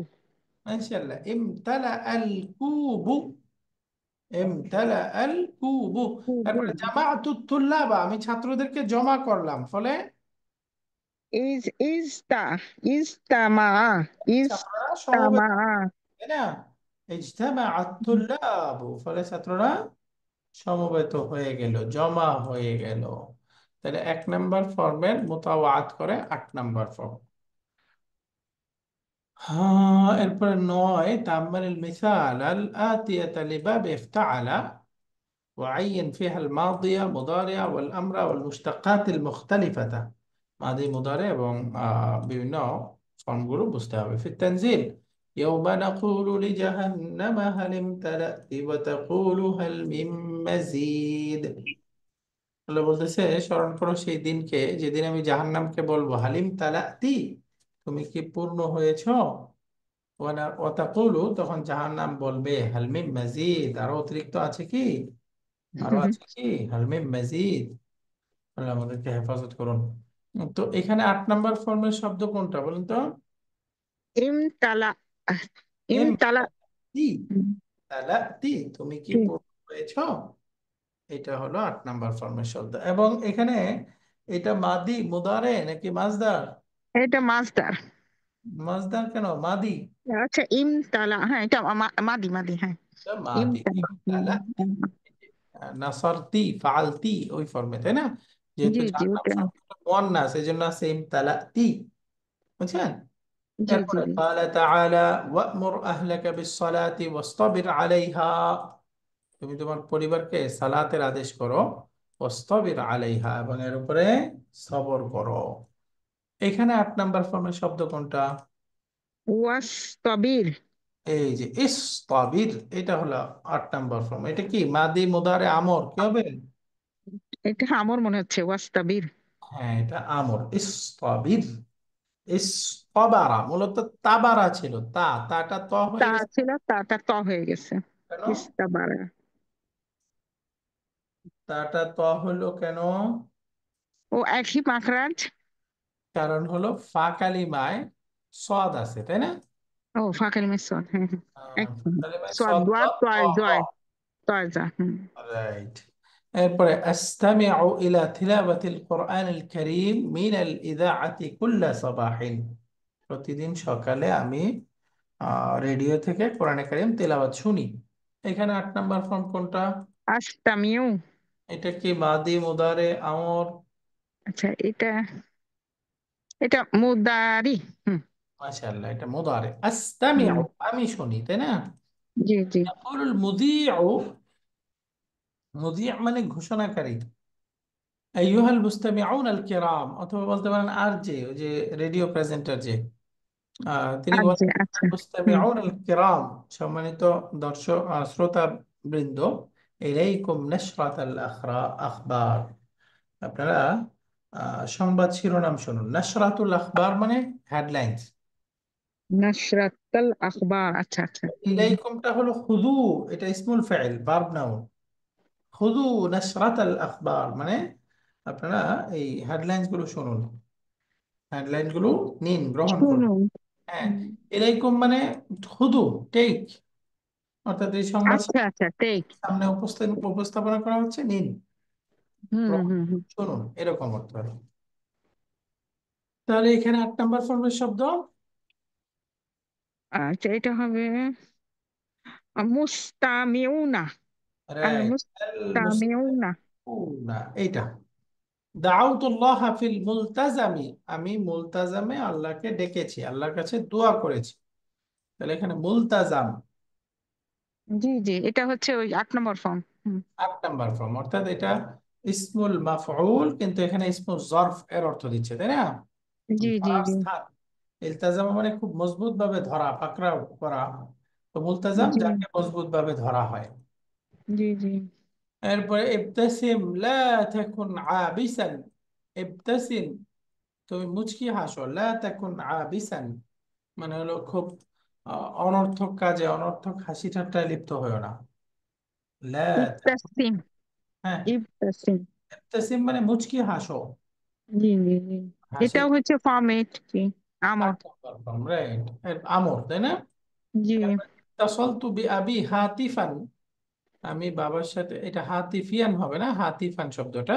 মাশাআল্লাহ, ইমতালা আল কুবু, ইমতালা আল কুবু। কুবু, এরপরে জামাআতু তুল্লাবা, আমি ছাত্রদেরকে জমা করলাম ফলে ইজতা, ইজতামা, ছাত্ররা সমবেত, ইজতামা, তাই না? ইজতামাআত তুল্লাবু, ফলে ছাত্ররা সমবেত হয়ে গেল, জমা হয়ে গেল। তাহলে 1 নাম্বার ফর্মের মোতাবাত করে 8 নাম্বার ফর্ম। হ্যাঁ, এরপরে 9 তাম্মাল মিসাল আল আতিয়াতা লিবাব ইফতাআলা وعين فيها الماضية مضارع والأمر والمشتقات المختلفة মাদি মুদারে এবং বিভিন্ন ফর্মগুলো বুঝতে হবে في التنزيل يوم نقول لجهنم هل امتلأت وتقول هل من مزيد। আল্লাহ বলতেছে স্মরণ করো সেই দিনকে যেদিন আমি জাহান্নামকে বলবো হালিম তালাতি, তুমি কি পূর্ণ হয়েছো। ওয়াতাকুলু, তখন জাহান্নাম বলবে হালমিম মাজিদ, আরো অতিরিক্ত আছে কি, আরো আছে কি, হালমিম মাজিদ। আল্লাহ আমাদেরকে হেফাজত করুন। তো এখানে 8 নম্বর ফর্মের শব্দ কোনটা বলুন তো? ইমতালা, এম ইমতালা। তালাতি, তালাতি, তুমি কি জি, পূর্ণ হয়েছো। এটা হলো 8 নম্বর ফর্মের শব্দ। এবং এখানে এটা মাদি মুদারে নাকি মাজদার? এটা মাস্টার। মাজদার কেন, মাদি। আচ্ছা, ইমতালা, হ্যাঁ এটা মাদি, মাদি, হ্যাঁ। এটা মাদি, ইমতালা। ইমতালাতি, নাসারতি, ফাআলতি, ওই ফর্মে, তাই না? যেহেতু জি জি, জাহান্নাম ওটা। শব্দটা মুয়ান্নাস, এই জন্য আছে ইমতালাতি, বুঝছেন? জি জি এরপরে জি। قال تعالى وأمر أهلك بالصلاة واصطبر عليها, তুমি তোমার পরিবারকে সালাতের আদেশ করো, ওয়াসতাবির আলাইহা, এবং এর উপরে সবর করো। এখানে 8 নম্বর ফর্মের শব্দ কোনটা? ওয়াস্তাবির। এই যে ইসতাবির, এটা হলো 8 নম্বর ফর্ম। এটা কি মাদি মুদারে আমর, কি হবে? এটা আমার মনে হচ্ছে ওয়াস্তাবির। হ্যাঁ, এটা আমর, ইসতাবির। ইসতাবারা মূলত তাবারা ছিল, তাটা ত হয়ে তা গেছে ছিল, তাটা ত হয়ে গেছে। কেন? ইস্তাবারা। তাটা ত হলো কেন? ও একই মাখরাজ। কারণ হলো ফা কালিমায় সদ আছে, তাই না? ও ফাঁকাল মিশ্রণ, হ্যাঁ হ্যাঁ। একদম। কালিমায় সোয়াদ সদ দোয়ার ত তয় হ। জয়, তয় যা, হুম। রাইট। এরপরে আস্তামিউ ইলা তিলাওয়াতিল কোরআনিল কারীম মিনাল ইযাআতি কুল্লা সাবাহিন, প্রতিদিন সকালে আমি রেডিও থেকে কোরআনে কারীম তেলাওয়াত শুনি। এখানে 8 নম্বর ফর্ম কোনটা? আস্তামিউ। এটা কি মাদি মুদারে আমর? আচ্ছা, এটা এটা মুদারি। হুম। মাশাআল্লাহ, এটা মুদারে। আস্তামিউ, হুম, আমি শুনি, তাই না? জি জি। ইয়াকুলুল মুযীউ, মুযীউ মানে ঘোষণাকারী। আইয়ুহাল মুস্তামিউন আল কিরাম, অথবা বলতে পারেন আর যে, ওই যে রেডিও প্রেজেন্টার যে, তিনি আচ্ছা বলেন আচ্ছা। হুম। মুস্তামিউন আল কিরাম, সম্মানিত দর্শক শ্রোতা বৃন্দ, ইলাইকুম নাশরাতাল আখবার, আপনারা সংবাদ শিরোনাম শুনুন। নাশরাতুল আখবার মানে হেডলাইন্স। নাশরাতাল আখবার, আচ্ছা আচ্ছা। হুম। ইলাইকুমটা হলো খুদু, এটা ইসমুল ফাইল, ভার্ব নাউন। খুদু নাশরাতাল আখবার মানে আপনারা এই হেডলাইন্স গুলো শুনুন, হেডলাইন গুলো নিন, গ্রহণ করুন। শুনুন। হ্যাঁ, হুম। এরকম মানে খুদু, টেক, অর্থাৎ এই সংবাদ আচ্ছা আচ্ছা, টেক। সামনে উপস্থাপনা করা হচ্ছে, নিন, হুম গ্রহণ হুম করুন, হুম। শুনুন, এরকম অর্থ হবে। তাহলে এখানে 8 নম্বর ফর্মের শব্দ আচ্ছা, এটা হবে মুস্তামিউনা। আল রাইট, আল মুস্তামিউনা। মুস্তামিউনা, এইটা। দাউতুল্লাহ ফিল মুলতাজামি, আমি মুলতাজামে আল্লাহকে ডেকেছি, আল্লাহর কাছে দোয়া করেছি। তাহলে এখানে মুলতাজাম জি জি, এটা হচ্ছে ওই 8 নম্বর ফর্ম। হুম। 8 নম্বর ফর্ম, অর্থাৎ এটা ইসমুল মাফউল, কিন্তু এখানে ইসমুল জরফ এর অর্থ দিচ্ছে, তাই না? জি জি ধরার জি স্থান। ইলতাজাম মানে খুব মজবুত ভাবে ধরা, পাকড়াও করা। তো মুলতাজাম জি যাকে মজবুত ভাবে ধরা হয়। জি জি। এরপরে ইবতাসিম লা তাকুন আবিসান, ইবতাসিম, তুমি মুচকি হাসো, লা তাকুন আবিসান মানে হলো খুব অনর্থক কাজে, অনর্থক হাসি ঠাট্টায় লিপ্ত হয়েও না। লা তাকুন, ইবতাসিম। হ্যাঁ, ইবতাসিম। ইবতাসিম মানে মুচকি হাসো, জি জি জি। হাসি। এটাও হচ্ছে ফর্মেট কি, আমর। 8 নম্বর ফর্ম, রাইট, আমর, তাই না? জি তাসালতু বি আবি হাতিফান, আমি বাবার সাথে, এটা হাতিফিয়ান হবে না, হাতিফান শব্দটা,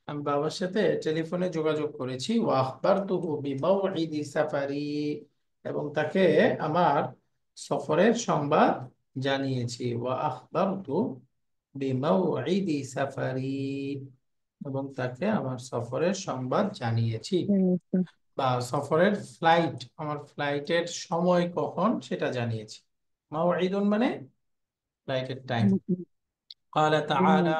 আমি বাবার সাথে টেলিফোনে যোগাযোগ করেছি। ওয়া আখবারতুহু বিমাউইদি সাফারি, এবং তাকে আমার সফরের সংবাদ জানিয়েছি। ওয়া আখবারতু বিমাউইদি সাফারি, এবং তাকে আমার সফরের সংবাদ জানিয়েছি। জি। বা সফরের ফ্লাইট, আমার ফ্লাইটের সময় কখন সেটা জানিয়েছি। মাওঈদুন মানে ফ্লাইটের টাইম। قال تعالى,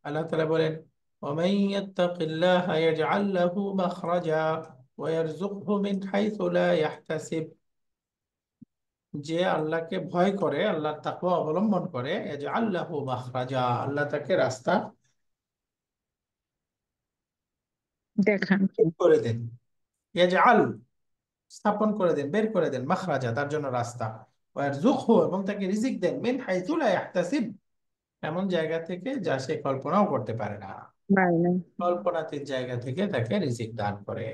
আল্লাহ তাআলা বলেন, ومن يتق الله يجعل له مخرجا ويرزقه من حيث لا يحتسب। যে আল্লাহকে ভয় করে, আল্লাহর তাকওয়া অবলম্বন করে, ইয়াজআল লাহু মাখরাজা, আল্লাহ তাকে রাস্তা দেখান। বের করে দেন। ইয়াজআল স্থাপন করে দেন, বের করে দেন, মাখরাজা তার জন্য রাস্তা। ওয়ারযুকহু এবং তাকে রিজিক দেন, মিন হাইথু লা ইয়াহতাসিব এমন জায়গা থেকে যা সে কল্পনাও করতে পারে না। বাইরে। কল্পনাতীত জায়গা থেকে তাকে রিজিক দান করে।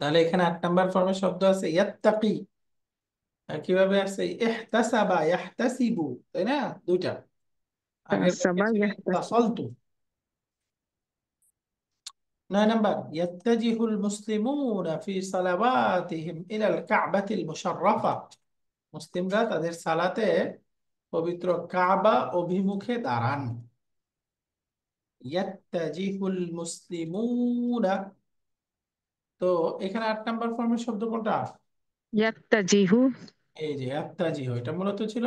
তাহলে এখানে 8 নম্বর ফর্মের শব্দ আছে ইয়াত্তাকি। আর কিভাবে আছে? ইহতাসাবা ইয়াহতাসিবু, তাই না? দুইটা। আগের বাক্যে সবাই ছিল ইত্তাসালতু। 9 নম্বর, ইয়াত্তাজিহুল মুসলিমুনা ফি সালাওয়াতিহিম ইলাল কাবাতিল মুশাররাফা। মুসলিমরা তাদের সালাতে পবিত্র কাবা অভিমুখে দাঁড়ান। ইয়াত্তাজিহুল মুসলিমুনা। তো এখানে 8 নম্বর ফর্মের শব্দ কোনটা? ইয়াত্তাজিহু। এই যে ইয়াত্তাজিহু, এটা মূলত ছিল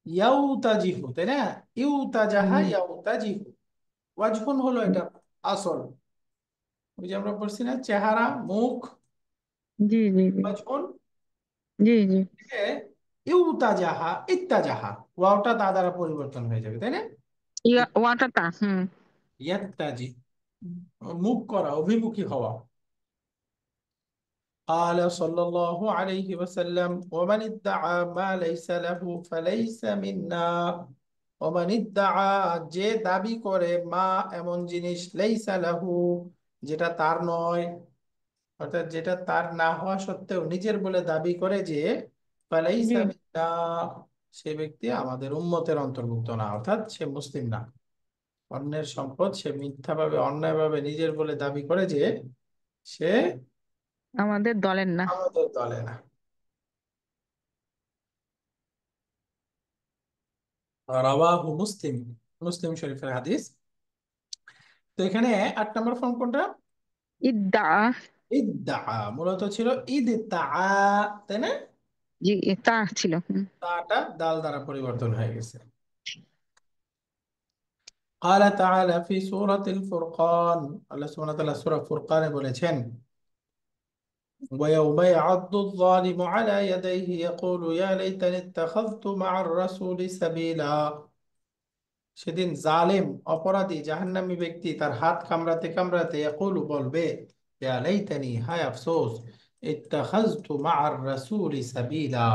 ইয়াউতাজিহু, তাই না? ইউতাজাহা হুম, ইয়াউতাজিহু। ওয়াজহুন হলো এটা আসল। ওই যে আমরা বলছি না, চেহারা, মুখ। জি জি জি। ওয়াজহুন জি জি। থেকে ইউতাজাহা ইত্তাজাহা, ওয়াওটা তা দ্বারা পরিবর্তন হয়ে যাবে, তাই না? ওয়াটাটা। হুম। ইয়াত্তাজি, মুখ করা, অভিমুখী হওয়া। قال صلى الله عليه وسلم ومن ادعى ما ليس له فليس منا। ওমান ইদ্দাআ, যে দাবি করে, মা এমন জিনিস, লাইসা লাহু যেটা তার নয়, অর্থাৎ যেটা তার না হওয়া সত্ত্বেও নিজের বলে দাবি করে যে জি। ফালাইসা মিন্না, সে ব্যক্তি আমাদের উম্মতের অন্তর্ভুক্ত না, অর্থাৎ সে মুসলিম না। অন্যের সম্পদ সে মিথ্যাভাবে অন্যায়ভাবে নিজের বলে দাবি করে যে সে আমাদের দলের না। আমাদের দলে না। রাওয়াহু মুসলিম, মুসলিম শরীফের হাদিস। তো এখানে 8 নম্বর ফর্ম কোনটা? ইদ্দা। ইদ্দা, মূলত ছিল ইদতা, তাই না? জি, তা ছিল। হুম। তাটা দাল দ্বারা পরিবর্তন হয়ে গেছে। قال تعالى في سورة الفرقان, আল্লাহ সুবহানাহু ওয়া তাআলা সূরা ফুরকানে বলেছেন, ويوم يعض الظالم على يديه يقول يا ليتني اتخذت مع الرسول سبيلا। সেদিন জালেম, অপরাধী, জাহান্নামী ব্যক্তি তার হাত কামড়াতে কামড়াতে ইয়াকুলু বলবে, ইয়া লাইতানি, হায় আফসোস, ইত্তাখাযতু মা'আর রাসূলি সাবিলা,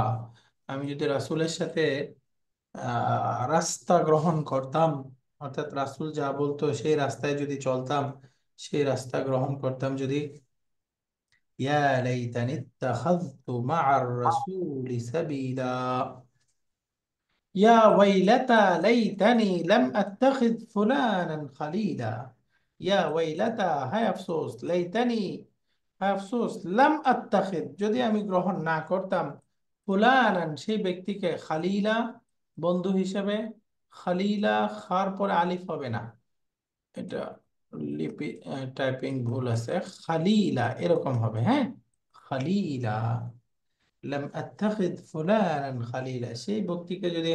আমি যদি রাসূলের সাথে রাস্তা গ্রহণ করতাম, অর্থাৎ রাসূল যা বলতো সেই রাস্তায় যদি চলতাম, সেই রাস্তা গ্রহণ করতাম যদি। ইয়া লাইতানি ইত্তাখাযতু মা'আর রাসূলি সাবিলা, ইয়া ওয়াইলাতা লাইতানি লাম আত্তাখিদ ফুলানান খালিলা। ইয়া ওয়াইলাতা, হায় আফসোস, লাইতানি, হায় আফসোস, লাম আত্তাখিদ, যদি আমি গ্রহণ না করতাম, ফুলানান সেই ব্যক্তিকে, খালিলা বন্ধু হিসেবে। খালিলা, খার পরে আলিফ হবে না, এটা লিপি টাইপিং ভুল আছে, খালিলা এরকম হবে, হ্যাঁ, খালিলা। লাম আত্তাখিদ ফুলানান খালিলা, সেই ব্যক্তিকে যদি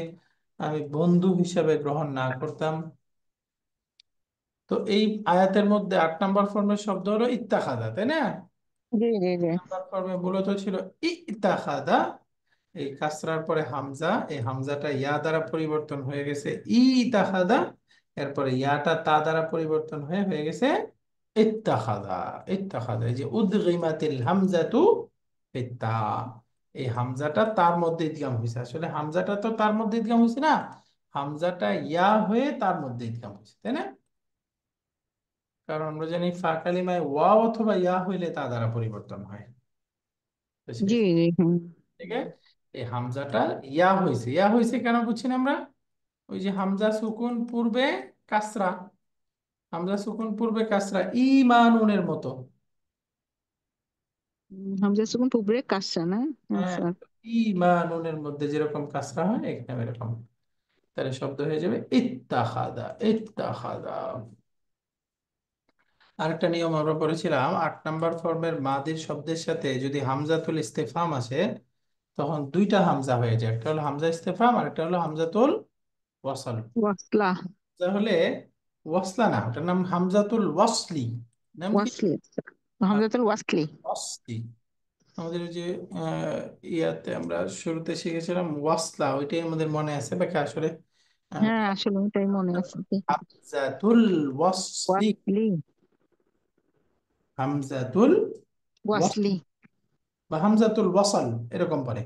আমি বন্ধু হিসাবে গ্রহণ না করতাম। তো এই আয়াতের মধ্যে 8 নম্বর ফর্মের শব্দ হলো ইত্তাখাদা, তাই না? জি জি জি। নাম্বার ফর্মে মূলত ছিল ইত্তাখাদা। এই কাসরার পরে হামজা, এই হামজাটা ইয়া দ্বারা পরিবর্তন হয়ে গেছে ইতাখাদা। এরপরে ইয়াটা তা দ্বারা পরিবর্তন হয়ে হয়ে গেছে ইত্তাখাদা। ইত্তাখাদা, এই যে উদগিমাতিল হামজাতু ফিত্তা, এই হামজাটা তার মধ্যে ইদগাম হয়েছে। আসলে হামজাটা তো তার মধ্যে ইদগাম হয়েছে না, হামজাটা ইয়া হয়ে তার মধ্যে ইদগাম হয়েছে, তাই না? কারণ আমরা জানি ফা কালিমায় ওয়াও অথবা ইয়া হইলে তা দ্বারা পরিবর্তন হয়। তো সেই জি জি। হুম। থেকে এই হামজাটা ইয়া হয়েছে। ইয়া হয়েছে কেন বুঝছি না আমরা? ওই যে হামজা সুকুন পূর্বে কাসরা, হামজা সুকুন পূর্বে কাসরা, ঈমানুনের মতো। হামজা সুকুন পুবরে কাসরা না? হ্যাঁ হ্যাঁ, স্যার। ঈমানুনের মধ্যে যেরকম কাসরা হয় এখানে এরকম, তাহলে শব্দ হয়ে যাবে ইত্তাখাদা, ইত্তাখাদা। আরেকটা নিয়ম আমরা পড়েছিলাম, 8 নম্বর ফর্মের মাদির শব্দের সাথে যদি হামজাতুল ইস্তেফাম আসে তখন দুইটা হামজা হয়ে যায়, একটা হলো হামজা ইস্তেফাম আর একটা হলো হামজাতুল ওয়াসল। ওয়াসলা। তাহলে ওয়াসলা না, ওটার নাম হামজাতুল ওয়াসলি। নাম কি? ওয়াসলি। হামজাতুল ওয়াসলি। ওয়াসলি। আমাদের ওই যে আহ, ইয়াতে আমরা শুরুতে শিখেছিলাম ওয়াসলা, ওইটাই আমাদের মনে আছে বাকি আসলে আহ, হ্যাঁ, আসলে ওটাই মনে আছে। হামজাতুল ওয়াসলি। ওয়াসলি। হামজাতুল ওয়াসলি। ওয়াসল বা হামজাতুল ওয়াসল এরকম পড়ে।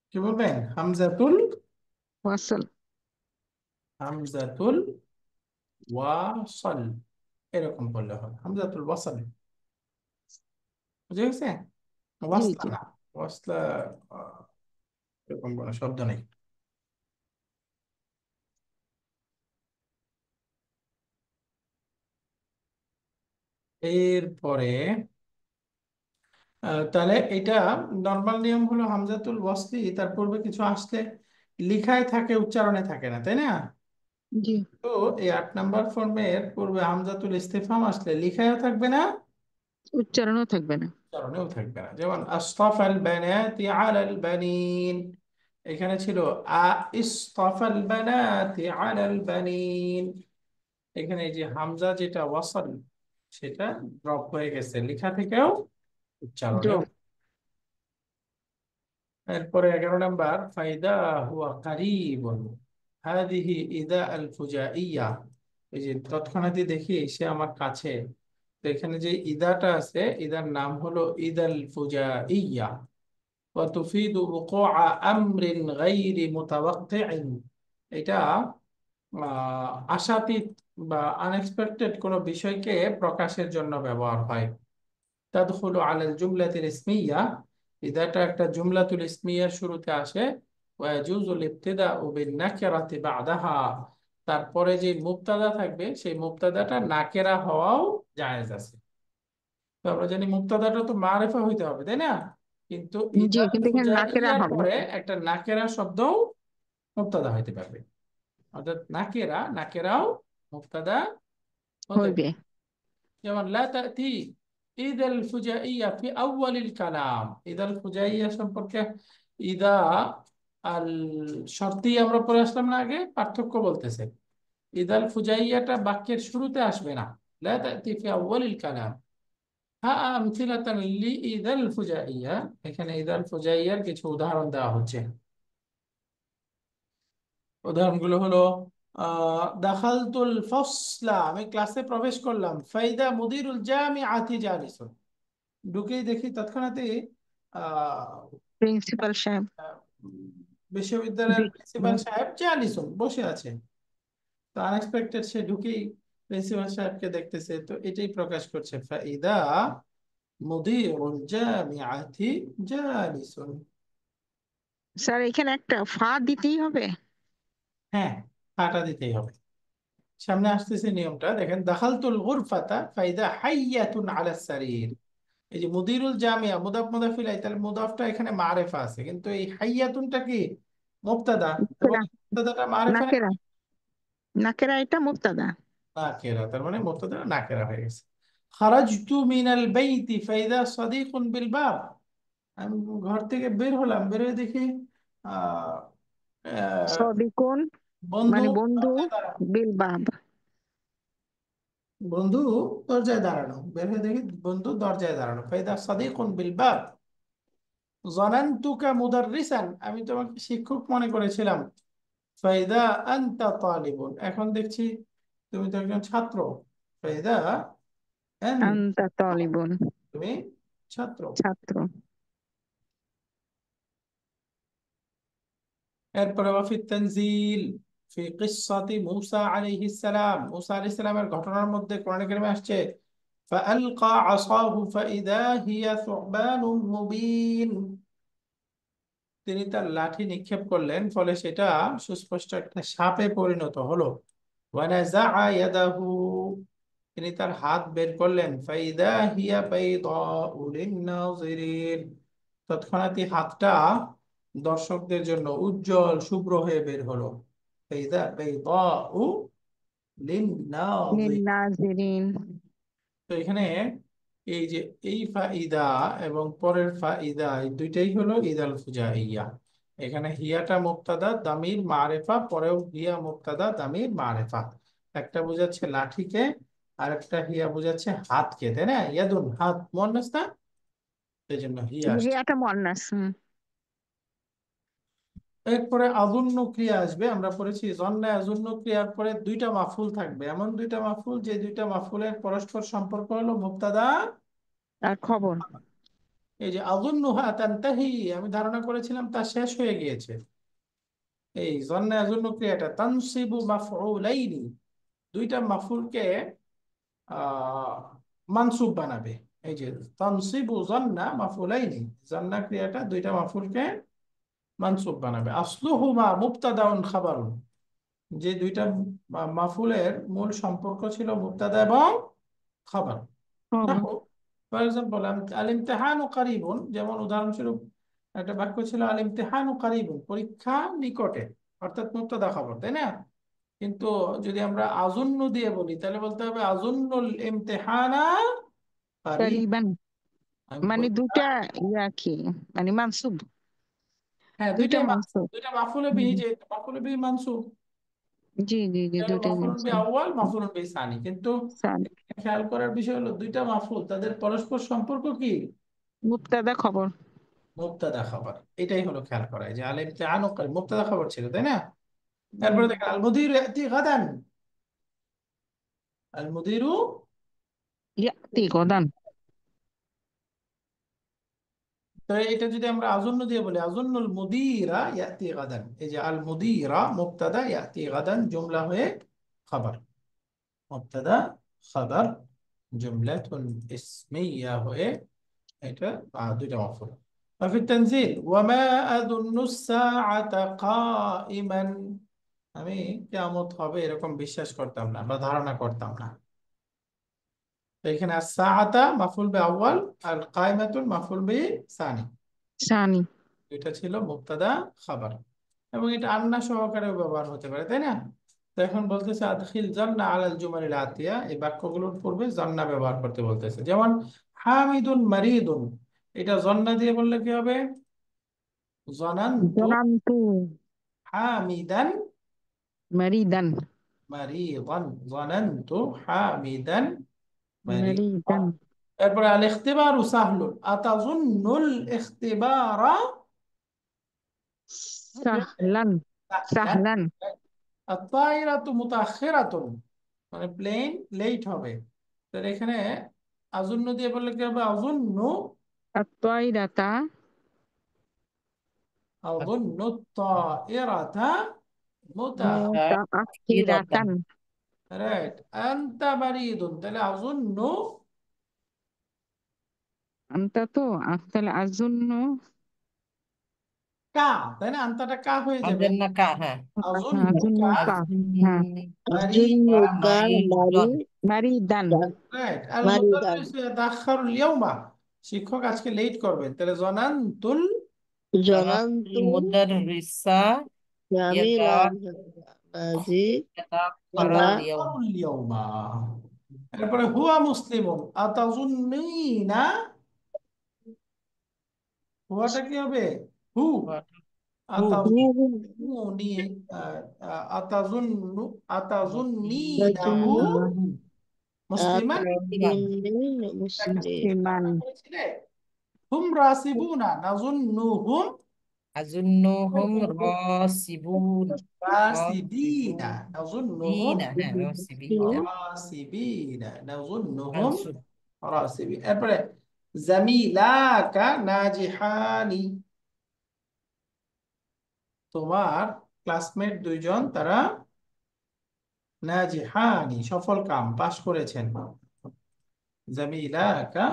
কি বলবেন? হামজাতুল ওয়াসল। হামজাতুল ওয়াসল এরকম পড়লে হবে, হামজাতুল ওয়াসল। বুঝে গেছে? জি ওয়াসলা জি। না, ওয়াসলা আহ, এরকম কোনো শব্দ নেই। এরপরে তাহলে এটা নর্মাল নিয়ম হলো হামজাতুল ওয়াসলি তার পূর্বে কিছু আসলে লিখায় থাকে, উচ্চারণে থাকে না, তাই না? জি। তো এই 8 নম্বর ফর্মের পূর্বে হামজাতুল ইস্তেফাম আসলে লিখায়ও থাকবে না, উচ্চারণও থাকবে না। উচ্চারণেও থাকবে না। যেমন আসতাফাল বানাতি আলাল বানিন, এখানে ছিল আ ইসতাফাল বানাতি আলাল বানিন। এখানে এই যে হামজা যেটা ওয়াসাল সেটা ড্রপ হয়ে গেছে, লেখা থেকেও উচ্চারণেও। ড্রপ। এরপরে 11 নম্বর, ফাইদা হুয়া কারিবুন হাদিহি ইদা আল ফুজাইয়া। এই যে তৎক্ষণাৎই দেখি সে আমার কাছে। তো এখানে যে ইদাটা আছে, ইদার নাম হলো ইদাল ফুজাইয়া। ওয়া তুফিদু উকুআ আমরিন গায়রি মুতাওয়াক্কিইন। এটা আশাতীত বা আনএক্সপেক্টেড কোনো বিষয়কে প্রকাশের জন্য ব্যবহার হয়। তাদখুলু আলাল জুমলাতিল ইসমিয়া, ইদাটা একটা জুমলাতুল ইসমিয়ার শুরুতে আসে। ওয়া ইয়াজুজুল ইবতিদাউ বিন নাকিরাতি বাদাহা, তারপরে যে মুবতাদা থাকবে সেই মুবতাদাটা নাকেরা হওয়াও জায়েজ আছে। তো আমরা জানি মুবতাদাটা তো মারিফা হইতে হবে, তাই না? কিন্তু জি, ইদাল কিন্তু এখানে নাকেরা ফুজাইয়ার হবে। পরে একটা নাকেরা শব্দও মুবতাদা হইতে পারবে, অর্থাৎ নাকেরা নাকেরাও মুবতাদা হতে হইবে। পারে। যেমন লা তাতি ঈদাল ফুজাইয়া ফি আউয়ালিল কালাম, ঈদাল ফুজাইয়া সম্পর্কে ইদা আল শর্তি আমরা পড়ে আসলাম না আগে, পার্থক্য বলতেছে। ঈদাল ফুজাইয়াটা বাক্যের শুরুতে আসবে না, লা তাতি ফি আউয়ালিল কালাম। হ্যাঁ, আমথিলাতান লি ঈদাল ফুজাইয়া, এখানে ঈদাল ফুজাইয়ার কিছু উদাহরণ দেওয়া হচ্ছে। উদাহরণগুলো হলো দাখালতুল ফসলা, আমি ক্লাসে প্রবেশ করলাম। ফাইদা মুদিরুল জামিআতি জালিসুন, ঢুকেই দেখি তৎক্ষণাৎই আহ, প্রিন্সিপাল সাহেব। আহ, বিশ্ববিদ্যালয়ের প্রিন্সিপাল সাহেব জালিসুন বসে আছেন। তো আনএক্সপেক্টেড সে ঢুকেই প্রিন্সিপাল সাহেবকে দেখতেছে, তো এটাই প্রকাশ করছে ফাইদা মুদিরুল জামিআতি জালিসুন। স্যার, এখানে একটা ফা দিতেই হবে? হ্যাঁ, ফাটা দিতেই হবে। সামনে আসতেছে নিয়মটা দেখেন, দাখালতুল গুরফাতা ফাইদা হাইয়াতুন আলা সারির। এই যে মুদিরুল জামিয়া মুদাফ মুদাফ ইলাইহি, তাহলে মুদাফটা এখানে মারিফা আছে, কিন্তু এই হাইয়াতুনটা কি? মুবতাদা। এবং নাকেরা। মুবতাদাটা মারিফা নাকেরা। নাকেরা এটা মুবতাদা। নাকেরা, তার মানে মুবতাদা নাকেরা হয়ে গেছে। খারাজতু মিনাল বাইতি ফাইদা সাদিকুন বিল বাব, আমি ঘর থেকে বের হলাম, বের হয়ে দেখি আহ আহ, সদিকুন বন্ধু মানে বন্ধু। দরজায় দাঁড়ানো। বিল বাব। বন্ধু দরজায় দাঁড়ানো, বের হয়ে দেখি বন্ধু দরজায় দাঁড়ানো। ফাইদা সাদিকুন বিল বাব জানান্তুকা মুদাররিসান, আমি তোমাকে শিক্ষক মনে করেছিলাম। ফাইদা আনতা তালিবুন, এখন দেখছি তুমি তো একজন ছাত্র। ফাইদা আন, আনতা তালিবুন। তুমি ছাত্র। ছাত্র। এরপরে ওয়াফি তানজিল ফি কিসসাতি মূসা আলাইহিস সালাম, মূসা আলাইহিস সালামের ঘটনার মধ্যে কোরআনে কারিমে আসছে ফাআলকা আসাহু ফাইদা হিয়া সুববানুম মুবিন, তিনি তার লাঠি নিক্ষেপ করলেন ফলে সেটা সুস্পষ্ট একটা সাপে পরিণত হলো। ওয়ানাজাআ ইয়াদাহু, তিনি তার হাত বের করলেন। ফাইদা হিয়া বাইদাউ লিন-নাযিরিন, তৎক্ষণাৎই হাতটা দর্শকদের জন্য উজ্জ্বল শুভ্র হয়ে বের হলো। ফাইদা বাইদাউ লিন-নাযিরিন। লিন নাজিরিন। এখানে এই যে এই ফাইদা এবং পরের ফাইদা এই দুইটাই হলো ইদাল ফুজাইয়া। এখানে হিয়াটা মুবতাদা দামির মারেফা, পরেও হিয়া মুবতাদা দামির মারেফা। একটা বোঝাচ্ছে লাঠিকে, আর একটা হিয়া বোঝাচ্ছে হাতকে, তাই না? ইয়াদুন হাত মুয়ান্নাস না, এই জন্য হিয়া আসছে। হিয়াটা মুয়ান্নাস। এরপরে আযুন্ন ক্রিয়া আসবে। আমরা পড়েছি জন্না আযুন্ন ক্রিয়ার পরে দুইটা মাফুল থাকবে, এমন দুইটা মাফুল যে দুইটা মাফুলের পরস্পর সম্পর্ক হলো মুবতাদা। আর খবর। এই যে আযুন্নুহা তানতাহি, আমি ধারণা করেছিলাম তা শেষ হয়ে গিয়েছে। এই জন্না আযুন্ন ক্রিয়াটা তানসিবু মাফউলাইনি, দুইটা মাফুলকে আহ মানসুব বানাবে। এই যে তানসিবু জন্না মাফউলাইনি, জন্না ক্রিয়াটা দুইটা মাফুলকে মানসুব বানাবে। আসলুহুমা মুবতাদাউন খাবারুন, যে দুইটা মাফুলের মূল সম্পর্ক ছিল মুবতাদা এবং খাবার। খবর। দেখো, ফর এক্সাম্পল আল ইমতিহানু কারিবুন, যেমন উদাহরণস্বরূপ একটা বাক্য ছিল আল ইমতিহানু কারিবুন, পরীক্ষা নিকটে, অর্থাৎ মুবতাদা খবর, তাই না? কিন্তু যদি আমরা আজুন্ন দিয়ে বলি তাহলে বলতে হবে আজুন্নুল ইমতিহানা কারিব। তারিবান। আমি মানে পরীক্ষা, দুটা ইয়া কি, মানে মানসুব। হ্যাঁ দুইটা দুইটাই মানসুব। দুইটা মাফুলে হুম। বিহি, যে মাফুলে বিহি মানসুব, জি জি জি, এটা হলো দুইটাই মাফুলুন বি মানসুব। আউয়াল মাফুলুন বি সানি। কিন্তু সাদ। খেয়াল করার বিষয় হলো দুইটা মাফুল তাদের পরস্পর সম্পর্ক কি? মুবতাদা খবর। মুবতাদা খবর। এটাই হলো খেয়াল করা, যে আল ইমতিহানু কারিব মুবতাদা খবর ছিল, তাই না? হুম। তারপরে দেখেন আল মুদিরু ইয়াতি গাদান, আল মুদিরু, ইয়াতি গদান। তো এটা যদি আমরা আজন্য দিয়ে বলি আজন্নুল মুদিরা ইয়াতি গাদান, এই যে আল মুদিরা মুবতাদা ইয়াতি গাদান জুমলা হয়ে খবর, মুবতাদা খবর জুমলাতুন ইসমিয়া হয়ে এটা দুইটা মাফুল। وفي التنزيل وما أظن الساعة قائما, আমি কিয়ামত হবে এরকম বিশ্বাস করতাম না বা ধারণা করতাম না। তো এখানে as-সাআতা মাফুল বে আউয়াল আর কায়মাতুন মাফুল বে সানি, সানি। এটা ছিল মুবতাদা খাবার। এবং এটা আন্না সহকারেও ব্যবহার হতে পারে, তাই না? তো এখন বলতেছে আদখিল জান্না আলাল জুমালিল আতিয়া, এই বাক্যগুলোর পূর্বে জান্না ব্যবহার করতে বলতেছে। যেমন হামিদুন মারিদুন, এটা জন্না দিয়ে বললে কি হবে? জনান্তু জনান্তু হামিদান মারিদান। মারিদান, জনান্তু হামিদান মারিদান। মারিদান। এরপরে আল ইখতিবারু সাহলুন আতাজুন্নুল ইখতিবারা সাহলান। সাহলান। সাহলান। আত-তায়িরাতু মুতাআখিরাতুন, মানে প্লেন লেট হবে। তো এখানে আজুন্ন দিয়ে বললে কি হবে? আজুন্ন, আত-তায়িরাতা আজুন্ন তায়িরাতা কিরাতান। মুতাআখিরাতান। রাইট। আনতা মারিদুন, তাহলে আজুন্ন আনতা তো তাহলে আজুন্ন। কা, তাই না? আনতাটা কা হয়ে যাবে। আঞ্জান্না কা, হ্যাঁ। আজুন্ন আজুন্ন কা কা। হ্যাঁ। মারিদান। الجنة মারিদন। মারিদান। রাইট। আল مريضا মুদাররিসু ইয়াতাআখারুল ইয়াওমা, শিক্ষক আজকে লেট করবেন, তাহলে জনান্তুল ظننت মুদাররিসা جميلا ماضي ইয়াতাআখারুল أنا ইয়াউম। ইয়াতাআখারুল ইয়াওমা। এরপরে হুয়া মুসলিমুন আতাজুন্নিনা, হুয়াটা কি হবে? হু। হু। আতাজুন্নুনি আহ, আতাজুন্নু আতাজুন্নিনাহু أظن মুসলিমান। মুসলিমান। مسلم ধারণা মুসলিমান। করেছিলে হুম রাসিবুনা নাজুন্নুহুম আজুন্নুহুম রাসিবুন। রাসিবিনা, রাসিবুন। নাজুন্নুহুম বিনা, হ্যাঁ, রাসিবিনা। রাসিবিনা, নাজুন্নুহুম মানসুব। রাসিবিন। এরপরে জামিলাকা নাজিহানি, তোমার ক্লাসমেট দুইজন তারা নাজিহানি সফল কাম পাশ করেছেন। জামিলাকা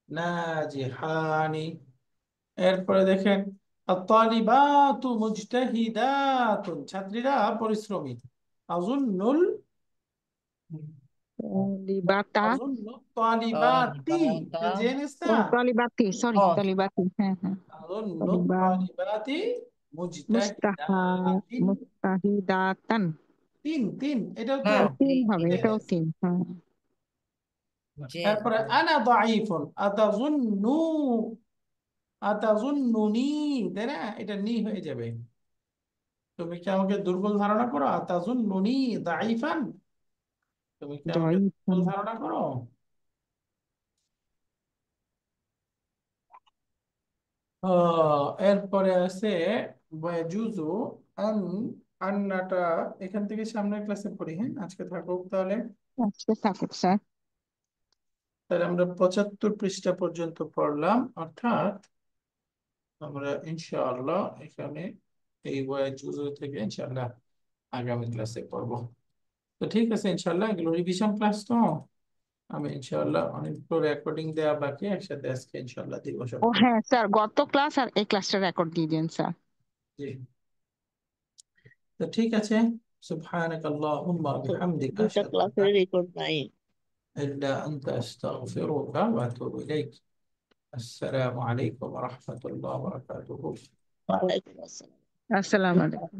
নাজিহানি। এরপরে দেখেন আত-তালিবাতু মুজতাহিদাতুন, ছাত্রীরা পরিশ্রমী। আযুন্নুল, লিবাতা। আযুন্নু তালিবাতি, তালিবাতা। জেনিস ও না? তলিবাতি, সরি ও, তলিবাতি, হ্যাঁ হ্যাঁ। আযুন্নু তলিবা তালিবাতি মুস্তাহা মুজতাহিদাতিন। মুস্তাহিদাতান। তিন তিন, এটাও তো না, ও তিন এই হবে, তিন এটাও yes, আছে। তিন, হ্যাঁ। যে এরপরে আনা দাঈফুন আতাযুন্নু আতাযুন্নুনি, তাই না? এটা নি হয়ে যাবে। তুমি কি আমাকে দুর্বল ধারণা করো? আতাযুন্নুনি দাঈফান, তুমি কি আমাকে দুর্বল ضعيفا ধারণা করো? এরপরে আছে ওয়াজুজু আন, আন্নাটা এখান থেকে সামনের ক্লাসে পড়ি। হ্যাঁ, আজকে থাকুক তাহলে। আজকে থাকুক স্যার। তাহলে আমরা 75 পৃষ্ঠা পর্যন্ত পড়লাম, অর্থাৎ আমরা ইনশাআল্লাহ এখানে এই ওয়াজুজু থেকে ইনশাআল্লাহ আগামী ক্লাসে পড়বো। তো ঠিক আছে, ইনশাআল্লাহ এগুলো রিভিশন ক্লাস তো। আমি ইনশাআল্লাহ অনেকগুলো রেকর্ডিং দেওয়া বাকি, একসাথে আজকে ইনশাআল্লাহ দিব ও সবগুলো। হ্যাঁ স্যার, গত ক্লাস আর এই ক্লাসটা রেকর্ড দিয়ে দিন স্যার। জি, তো ঠিক আছে। সুবহানাক আল্লাহুম্মা বিহামদিকা দুইটা আশহাদু আন লা ক্লাসের রেকর্ড নাই। ইলাহা ইল্লা আনতা আস্তাগফিরুকা ওয়া আতুবু ইলাইক। আসসালামু আলাইকুম ওয়া রাহমাতুল্লাহি ওয়া বারাকাতুহু। ওয়ালাইকুম আসসালাম। আসসালামু আলাইকুম।